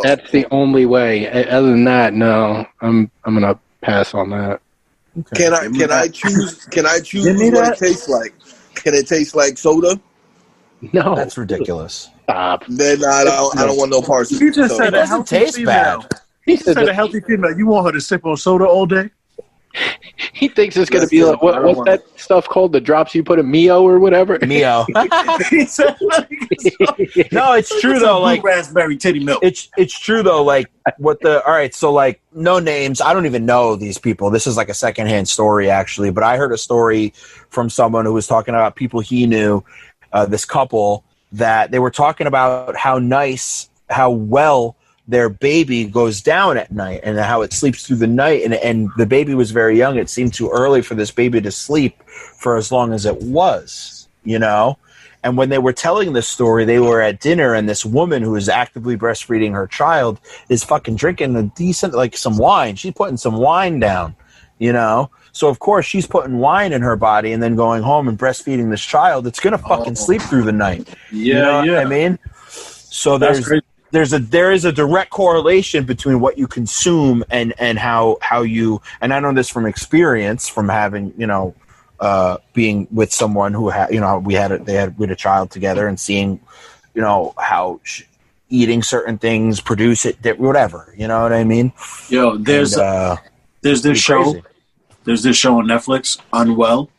That's the only way. Other than that, no. I'm going to pass on that. Okay. Can I choose what it tastes like? Can it taste like soda? No. That's ridiculous. Stop. Then I don't want no parts of it. You just said it doesn't taste bad. He said a healthy female. You want her to sip on soda all day? He thinks it's going to be like, what's that stuff called? The drops you put in Mio or whatever? Mio. No, it's true though. Like raspberry titty milk. It's true though. Like all right. So like no names. I don't even know these people. This is like a secondhand story actually. But I heard a story from someone who was talking about people he knew, this couple, that they were talking about how well their baby goes down at night and how it sleeps through the night. And the baby was very young. It seemed too early for this baby to sleep for as long as it was, And when they were telling this story, they were at dinner and this woman who is actively breastfeeding her child is fucking drinking a decent, like some wine. She's putting some wine down, So of course she's putting wine in her body and then going home and breastfeeding this child. It's going to fucking sleep through the night. Yeah. What I mean? So there is a direct correlation between what you consume and how you, and I know this from experience from having being with someone who had we had a child together and seeing how eating certain things produce it, whatever, you know what I mean? Yo, there's this show on Netflix, Unwell.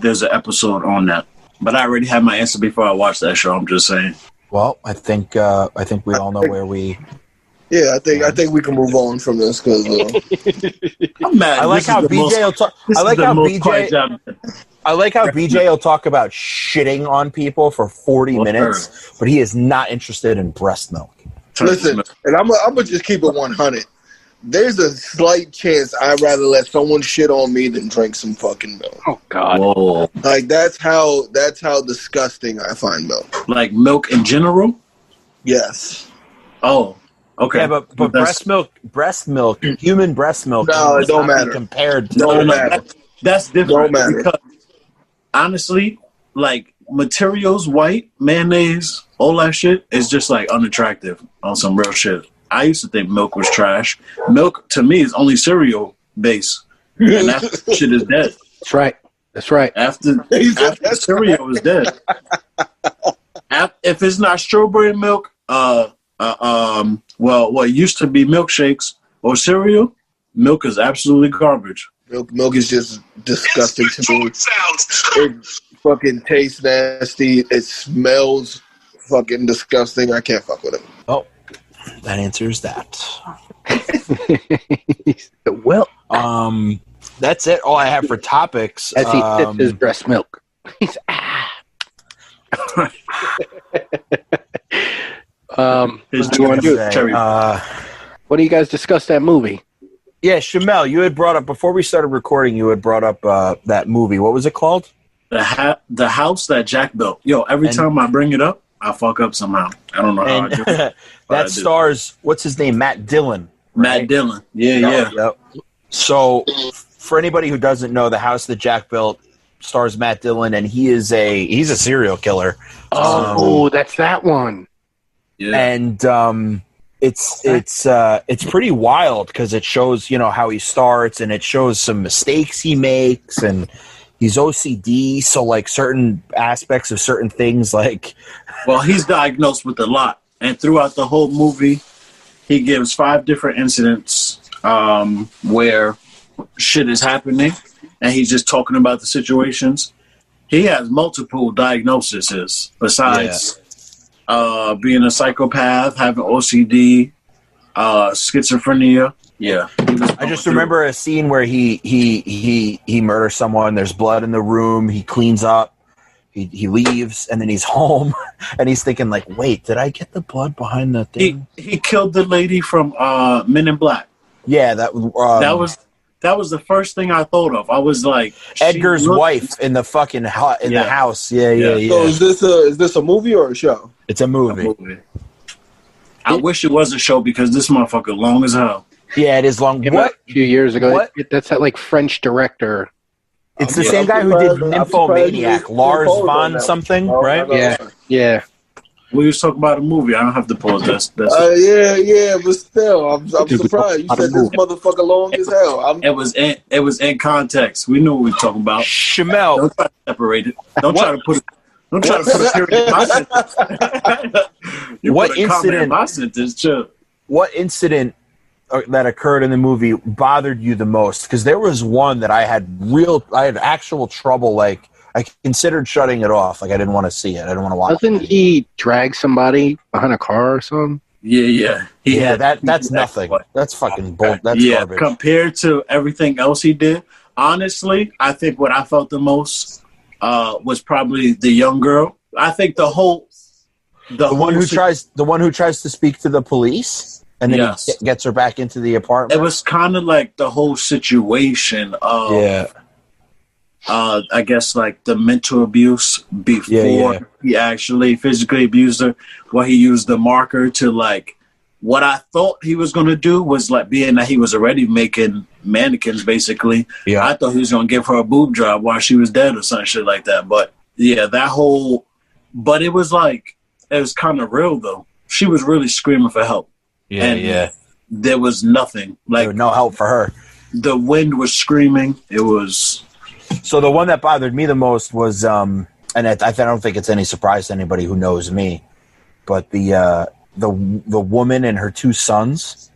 There's an episode on that, but I already had my answer before I watched that show. I'm just saying. Well, I think we all know where we. Yeah, I think we can move on from this because I'm mad. I like how BJ will talk. I like how BJ will talk about shitting on people for 40 minutes, but he is not interested in breast milk. Listen, and I'm gonna just keep it 100. There's a slight chance I'd rather let someone shit on me than drink some fucking milk. Oh God! Whoa. Like that's how disgusting I find milk. Like milk in general? Yes. Oh, okay. Yeah, but breast milk, human breast milk. No, it don't matter. Compared to don't matter. That's different. Don't matter. Because honestly, like materials, white mayonnaise, all that shit is just like unattractive on some real shit. I used to think milk was trash. Milk, to me, is only cereal base. And that shit is dead. That's right. After cereal is dead. If it's not strawberry milk, what used to be milkshakes or cereal, milk is absolutely garbage. Milk is just disgusting to me. It fucking tastes nasty. It smells fucking disgusting. I can't fuck with it. Oh. That answers that. Well, that's it. All I have for topics. As he sips his breast milk. He's what do you want to do? What do you guys discuss that movie? Yeah, Shamel, you had brought up before we started recording. You had brought up that movie. What was it called? The House That Jack Built. Yo, every time I bring it up, I fuck up somehow. I don't know how I do it. That stars, what's his name? Matt Dillon. Right? Matt Dillon. Yeah. Yep. So, for anybody who doesn't know, the house that Jack built stars Matt Dillon, and he's a serial killer. That's that one. Yeah. And it's pretty wild because it shows, you know, how he starts, and it shows some mistakes he makes, and he's OCD, so like certain aspects of certain things, like, well, he's diagnosed with a lot, and throughout the whole movie, he gives 5 different incidents where shit is happening, and he's just talking about the situations. He has multiple diagnoses besides being a psychopath, having OCD, schizophrenia. Yeah, I just remember a scene where he murders someone. There's blood in the room. He cleans up. He leaves, and then he's home, and he's thinking like, "Wait, did I get the blood behind the thing?" He killed the lady from Men in Black. Yeah, that was the first thing I thought of. I was like, Edgar's wife in the fucking the house. Yeah. So is this a movie or a show? It's a movie. I wish it was a show because this motherfucker long as hell. Yeah, it is long. What? A few years ago. That's that like French director. It's the same guy who did Nymphomaniac, Lars von something, right? Yeah. We was talking about a movie. I don't have to pause this. But still, I'm surprised. You said this motherfucker long as hell. It was in context. We knew what we were talking about. Shamel. Don't try to separate it. Don't try to put a period in my sentence. What incident in my sentence, too. What incident that occurred in the movie bothered you the most? Because there was one that I had actual trouble, like, I considered shutting it off. Like, I didn't want to see it. I didn't want to watch it. Doesn't he drag somebody behind a car or something? Yeah. That's nothing. That's fucking bull. That's garbage. Compared to everything else he did, honestly, I think what I felt the most was probably the young girl. I think the one who tries to speak to the police, and then he gets her back into the apartment. It was kind of like the whole situation of I guess like the mental abuse before he actually physically abused her, where he used the marker to like, what I thought he was going to do was like, being that he was already making mannequins basically, I thought he was going to give her a boob job while she was dead or some shit like that. But but it was like, it was kind of real though. She was really screaming for help. There was nothing. Like, there was no help for her. The wind was screaming. It was... So the one that bothered me the most was, and I don't think it's any surprise to anybody who knows me, but the woman and her 2 sons.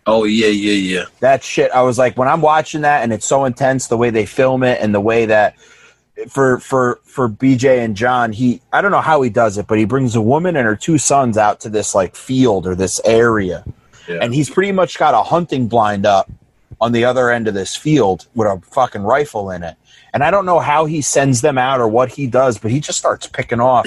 Oh yeah. That shit. I was like, when I'm watching that, and it's so intense, the way they film it, and the way that for BJ and John, I don't know how he does it, but he brings a woman and her 2 sons out to this like field or this area, and he's pretty much got a hunting blind up on the other end of this field with a fucking rifle in it. And I don't know how he sends them out or what he does, but he just starts picking off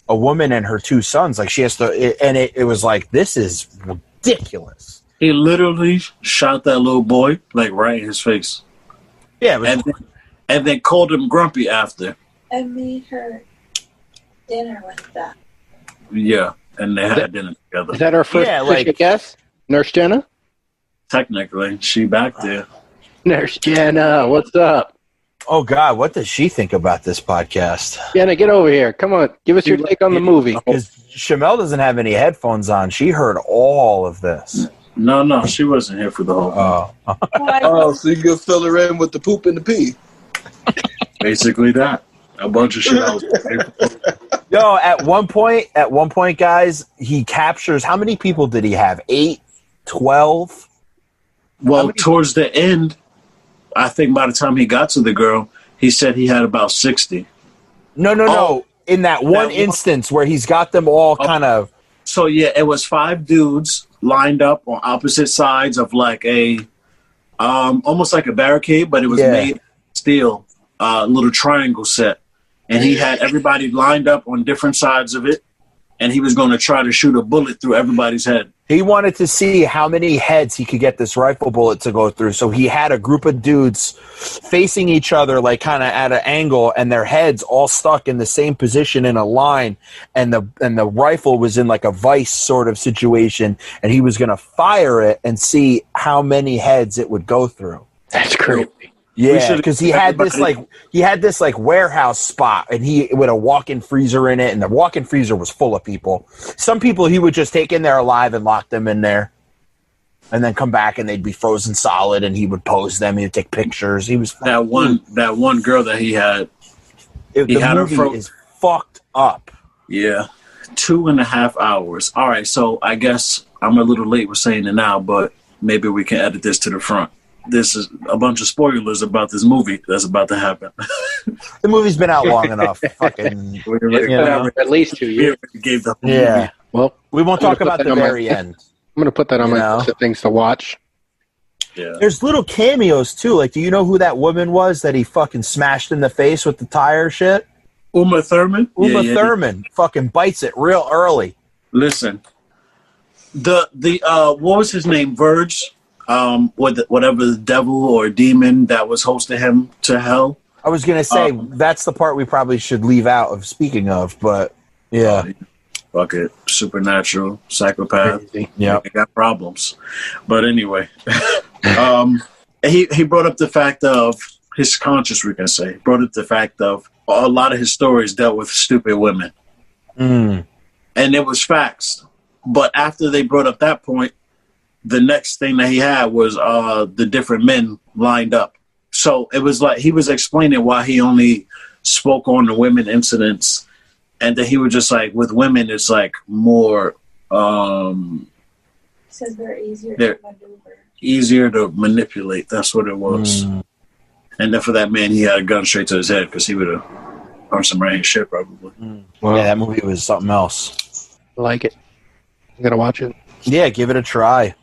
a woman and her 2 sons. Like, she has to, and it was like, this is ridiculous. He literally shot that little boy, like, right in his face. Yeah. And then called him grumpy after. I made her dinner with that. Yeah, and they had dinner together. Is that our first guest? Nurse Jenna? Technically, she back there. Nurse Jenna, what's up? Oh, God, what does she think about this podcast? Jenna, get over here. Come on, give us your take on the movie. Because Shamel doesn't have any headphones on. She heard all of this. No, she wasn't here for the whole thing. So you can fill her in with the poop and the pee. Basically that. A bunch of shit I was Yo, at one point, guys, he captures, how many people did he have? 8? 12? Well, towards the end, I think by the time he got to the girl, he said he had about 60. No. In that one instance where he's got them all kind of... So, yeah, it was 5 dudes lined up on opposite sides of like a... almost like a barricade, but it was made of steel. Little triangle set. And he had everybody lined up on different sides of it. And he was going to try to shoot a bullet through everybody's head. He wanted to see how many heads he could get this rifle bullet to go through. So he had a group of dudes facing each other, like kind of at an angle, and their heads all stuck in the same position in a line. And the rifle was in like a vice sort of situation. And he was going to fire it and see how many heads it would go through. That's crazy. Yeah, because he had this warehouse spot, and he with a walk-in freezer in it, and the walk-in freezer was full of people. Some people he would just take in there alive and lock them in there, and then come back and they'd be frozen solid, and he would pose them. He'd take pictures. He was that one girl that he had. The movie is fucked up. Yeah, 2.5 hours. All right, so I guess I'm a little late with saying it now, but maybe we can edit this to the front. This is a bunch of spoilers about this movie that's about to happen. The movie's been out long enough. Fucking, at least 2 years. Gave the movie. Well, we won't talk about the very end. I'm going to put that on my list of things to watch. Yeah. There's little cameos, too. Like, do you know who that woman was that he fucking smashed in the face with the tire shit? Uma Thurman? Uma Thurman fucking bites it real early. Listen, the what was his name? Verge? Whatever the devil or demon that was hosting him to hell. I was going to say, that's the part we probably should leave out of speaking of, but yeah. Fuck it. Supernatural, psychopath. Yeah. They got problems. But anyway, he brought up the fact of his conscience, we can say. Brought up the fact of a lot of his stories dealt with stupid women. Mm. And it was facts. But after they brought up that point, the next thing that he had was the different men lined up. So it was like he was explaining why he only spoke on the women incidents, and that he was just like, with women, it's like more. Says they're easier to maneuver. Easier to manipulate. That's what it was. Mm. And then for that man, he had a gun straight to his head because he would have punched him right in his shit probably. Mm. Well, yeah, that movie was something else. I like it. I'm gonna watch it. Yeah, give it a try.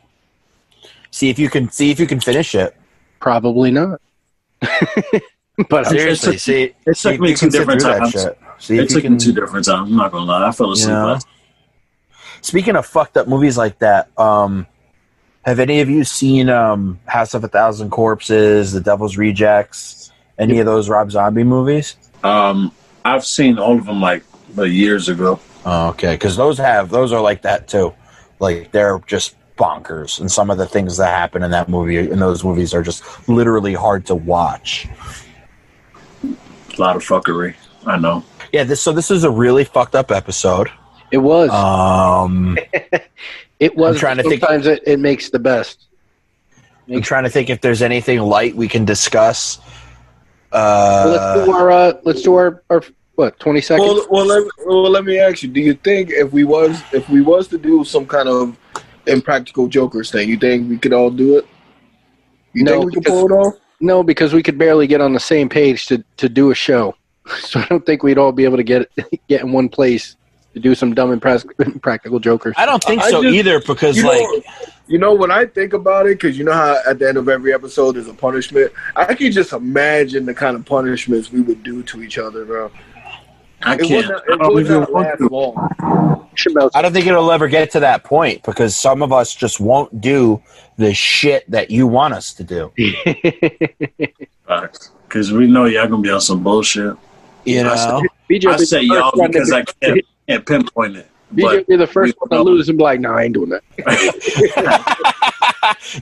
See if you can finish it. Probably not. But seriously, it took me 2 different times. It took me 2 different times. I'm not gonna lie. I fell asleep. Last. Speaking of fucked up movies like that, have any of you seen House of a Thousand Corpses, The Devil's Rejects, any of those Rob Zombie movies? I've seen all of them like years ago. Oh, okay, because those are like that too. Like they're just bonkers, and some of the things that happen in those movies are just literally hard to watch. A lot of fuckery, I know. Yeah, this is a really fucked up episode. It was. It was. I'm trying to sometimes think. It makes the best. I'm trying to think if there's anything light we can discuss. Well, let's do our what, 20 seconds? Well, let me ask you. Do you think if we was to do some kind of Impractical Jokers thing, you think we could all do it? You think we could pull it off? No, because we could barely get on the same page to do a show. So I don't think we'd all be able to get in one place to do some dumb Impractical Jokers. I don't think so either, because when I think about it, because you know how at the end of every episode there's a punishment, I can just imagine the kind of punishments we would do to each other, bro. I can't. It wouldn't last long. I don't think it'll ever get to that point, because some of us just won't do the shit that you want us to do. Because we know y'all gonna be on some bullshit. You know, I say y'all because I can't pinpoint it. BJ be the first one to lose and be like, "No, I ain't doing that."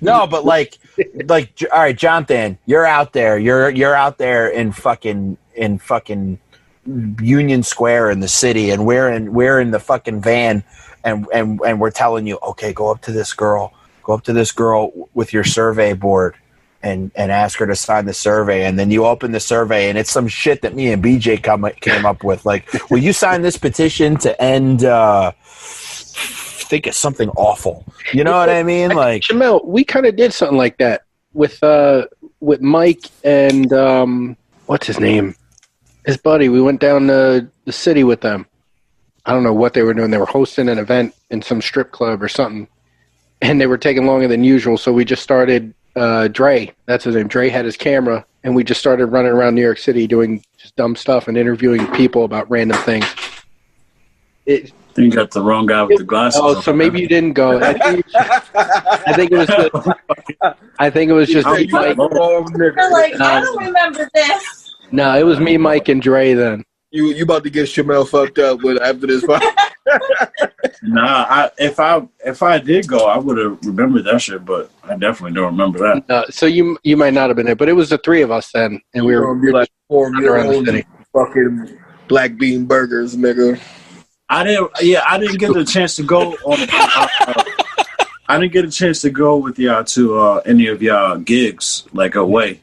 No, but like, all right, Jonathan, you're out there. You're out there in fucking Union Square in the city, and we're in the fucking van, and we're telling you, okay, go up to this girl with your survey board and ask her to sign the survey, and then you open the survey and it's some shit that me and BJ came up with, like, will you sign this petition to end think of something awful, you know what I mean? Like, Shamel, we kind of did something like that with Mike and what's his name? His buddy. We went down to the city with them. I don't know what they were doing. They were hosting an event in some strip club or something, and they were taking longer than usual. So we just started. Dre, that's his name. Dre had his camera, and we just started running around New York City doing just dumb stuff and interviewing people about random things. You got the wrong guy with the glasses. Oh, so maybe you didn't go. I think it was. I think it was just me, Mike. I don't remember this. No, it was me, Mike, and Dre then. You about to get Shamel fucked up with after this fight? Nah, if I did go, I would have remembered that shit, but I definitely don't remember that. So you might not have been there, but it was the three of us then, and we were like around the city. Fucking black bean burgers, nigga. I didn't get the chance to go on. I didn't get a chance to go with y'all to any of y'all gigs, like away.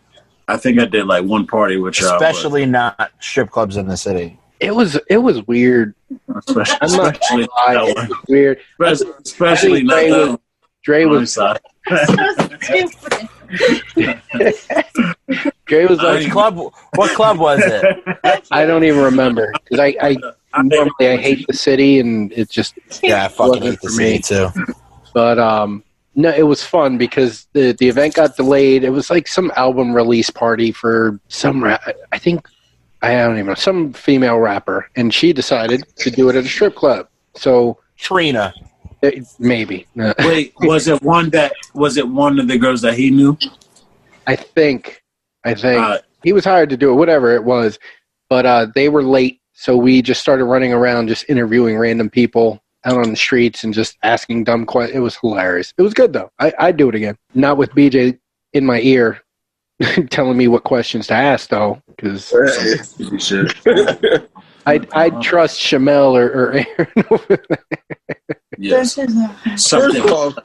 I think I did like one party with y'all. Especially not strip clubs in the city. It was weird. Especially it was weird. Especially not Dre was Dre was like, what club was it? I don't even remember because I normally I hate the city and it just I fucking hate the city too. But no, it was fun because the event got delayed. It was like some album release party for some I don't even know, some female rapper, and she decided to do it at a strip club. So Trina, maybe. Wait, was it one of the girls that he knew? I think he was hired to do it, whatever it was. But they were late, so we just started running around, just interviewing random people out on the streets and just asking dumb questions. It was hilarious. It was good though. I'd do it again. Not with BJ in my ear, telling me what questions to ask though, because I'd trust Shamel or Arron. Yes. First of all,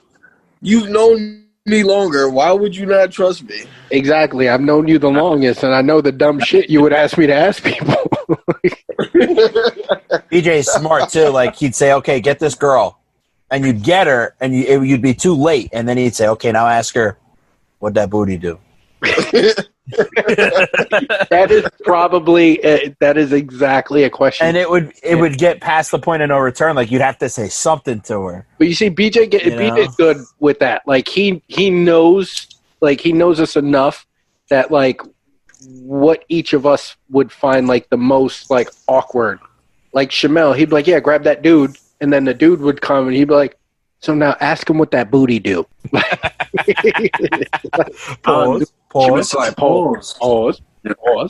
you've known me longer. Why would you not trust me? Exactly. I've known you the longest, and I know the dumb shit you would ask me to ask people. BJ's smart too. Like he'd say, "Okay, get this girl," and you'd get her, and you'd be too late, and then he'd say, "Okay, now ask her, what'd that booty do?" That is probably that is exactly a question, and it would get past the point of no return. Like you'd have to say something to her. But you see, BJ's good with that. Like he knows us enough that like what each of us would find like the most like awkward. Like Shamel, he'd be like, "Yeah, grab that dude," and then the dude would come and he'd be like, "So now ask him what that booty do." Pause.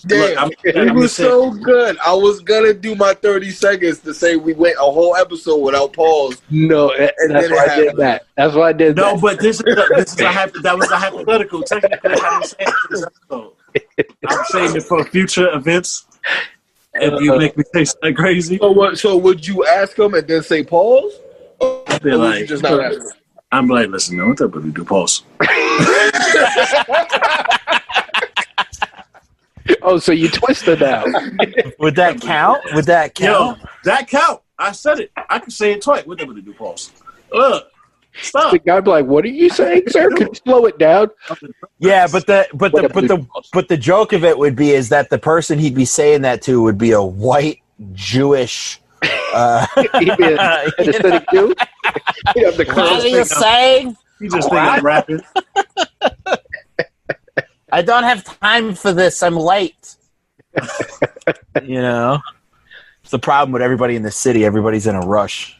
Damn, it was so good. I was gonna do my 30 seconds to say we went a whole episode without pause. No, that's why I did that. That's why I did that. No, but that was a hypothetical. Technically, I didn't say it for this episode. I'm saying it for future events. If you make me say something crazy. So would you ask him and then say pause? I'd be like, I'm like, listen, man, what the fuck do you do? Pause. Oh, so you twisted that. Would that count? Yo, that count. I said it. I can say it twice. What the fuck do you do? Pause. Stop. The guy be like, "What are you saying, sir? Can you slow it down?" Yeah, but the joke of it would be is that the person he'd be saying that to would be a white Jewish. He'd be a aesthetic Jew. What are you saying? You just think I'm rapping. I don't have time for this. I'm late. You know, it's the problem with everybody in the city. Everybody's in a rush.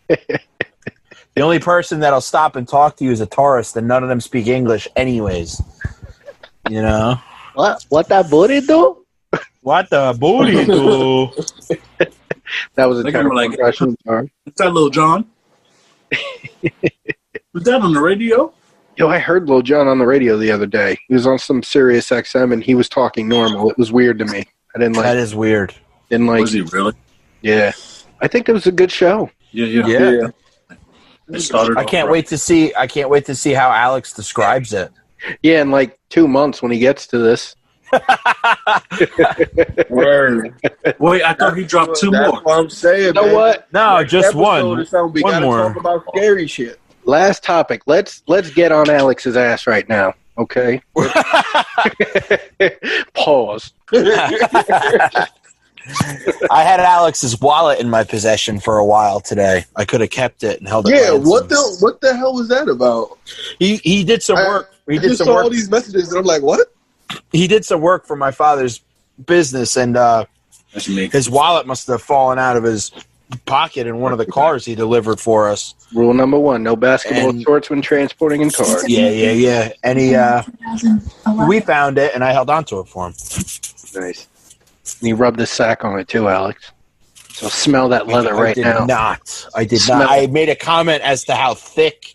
The only person that'll stop and talk to you is a tourist, and none of them speak English anyways. You know? What that booty do? What the booty do? That was a terrible impression. Is that Lil Jon? Was that on the radio? Yo, I heard Lil Jon on the radio the other day. He was on some Sirius XM, and he was talking normal. It was weird to me. I didn't like. That is weird. Didn't like. Was he really? Yeah, I think it was a good show. Yeah. I can't wait to see how Alex describes it. Yeah, in like 2 months when he gets to this. Word. Wait, I thought he dropped two That's more. what I'm saying. You know what? No, just one. We One gotta more. talk about scary shit. Last topic. Let's get on Alex's ass right now. Okay. Pause. I had Alex's wallet in my possession for a while today. I could have kept it and held it. Yeah, what the hell was that about? He did some work. I just saw all these messages and I'm like, what? He did some work for my father's business, and his wallet must have fallen out of his pocket in one of the cars he delivered for us. Rule number 1: no basketball shorts when transporting in cars. Yeah. And we found it, and I held on to it for him. Nice. And he rubbed his sack on it too, Alex. So smell that leather I did now. I did not. I made a comment as to how thick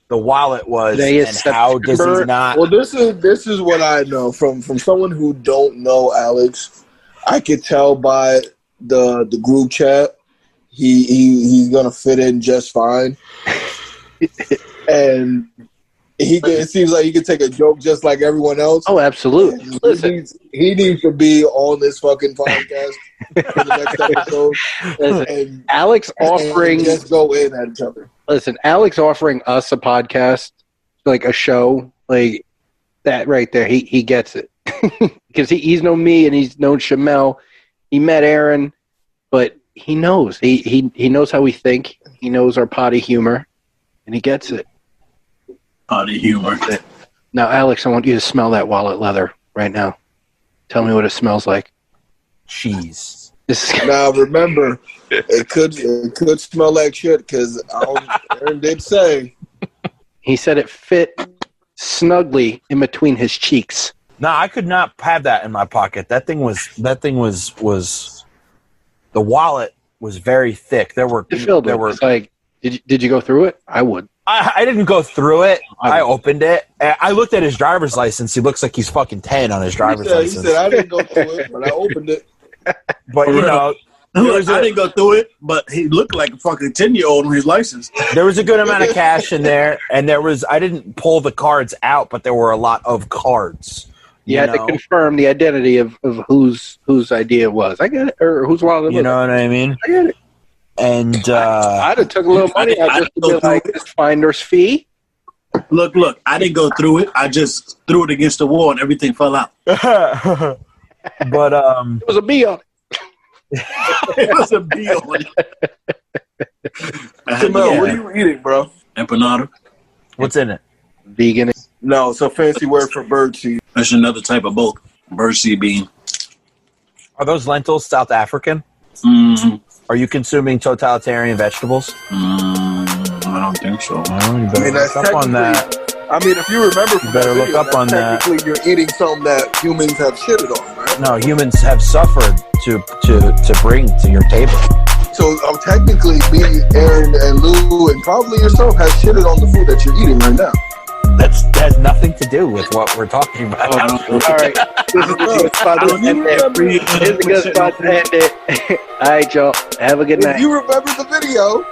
the wallet was, and how does he not? Well, this is what I know from someone who don't know Alex. I could tell by the group chat he's gonna fit in just fine, and it seems like he could take a joke just like everyone else. Oh, absolutely. Listen, he needs to be on this fucking podcast for the next episode. Listen, and Alex offering and just go in at each other. Listen, Alex offering us a podcast, like a show, like that right there. He gets it because he's known me and he's known Shamel. He met Arron, but he knows he knows how we think. He knows our potty humor, and he gets it. Potty humor. Now, Alex, I want you to smell that wallet leather right now. Tell me what it smells like. Cheese. Now, remember, it could smell like shit because Aaron did say. He said it fit snugly in between his cheeks. No, I could not have that in my pocket. That thing was the wallet was very thick. There were like, did you go through it? I would. I didn't go through it. I opened it. I looked at his driver's license. He looks like he's fucking 10 on his driver's license. He said, I didn't go through it, but I opened it. But, you know. I didn't go through it, but he looked like a fucking 10-year-old on his license. There was a good amount of cash in there, and I didn't pull the cards out, but there were a lot of cards. You had to confirm the identity of whose idea it was. I get it. Or whose wallet it was. You know what I mean? I get it. And I'd have took a little money. I just be like, this finder's fee. Look, I didn't go through it. I just threw it against the wall and everything fell out. But it was a B on it. It was a B on it. Shamel, what are you eating, bro? Empanada. What's in it? Vegan. No, it's a fancy word for bird seed. That's another type of both. Birdseed bean. Are those lentils South African? Mm-hmm. Are you consuming totalitarian vegetables? I don't think so. You better look up on that. I mean, if you remember from You better that look up on that. technically you're eating something that humans have shitted on, right? No, humans have suffered to bring to your table. So technically, me, Aaron, and Lou, and probably yourself have shitted on the food that you're eating right now. That has nothing to do with what we're talking about. All right. This is a good spot to end it. This is a good spot to end it. All right, y'all. Have a good night. If you remember the video,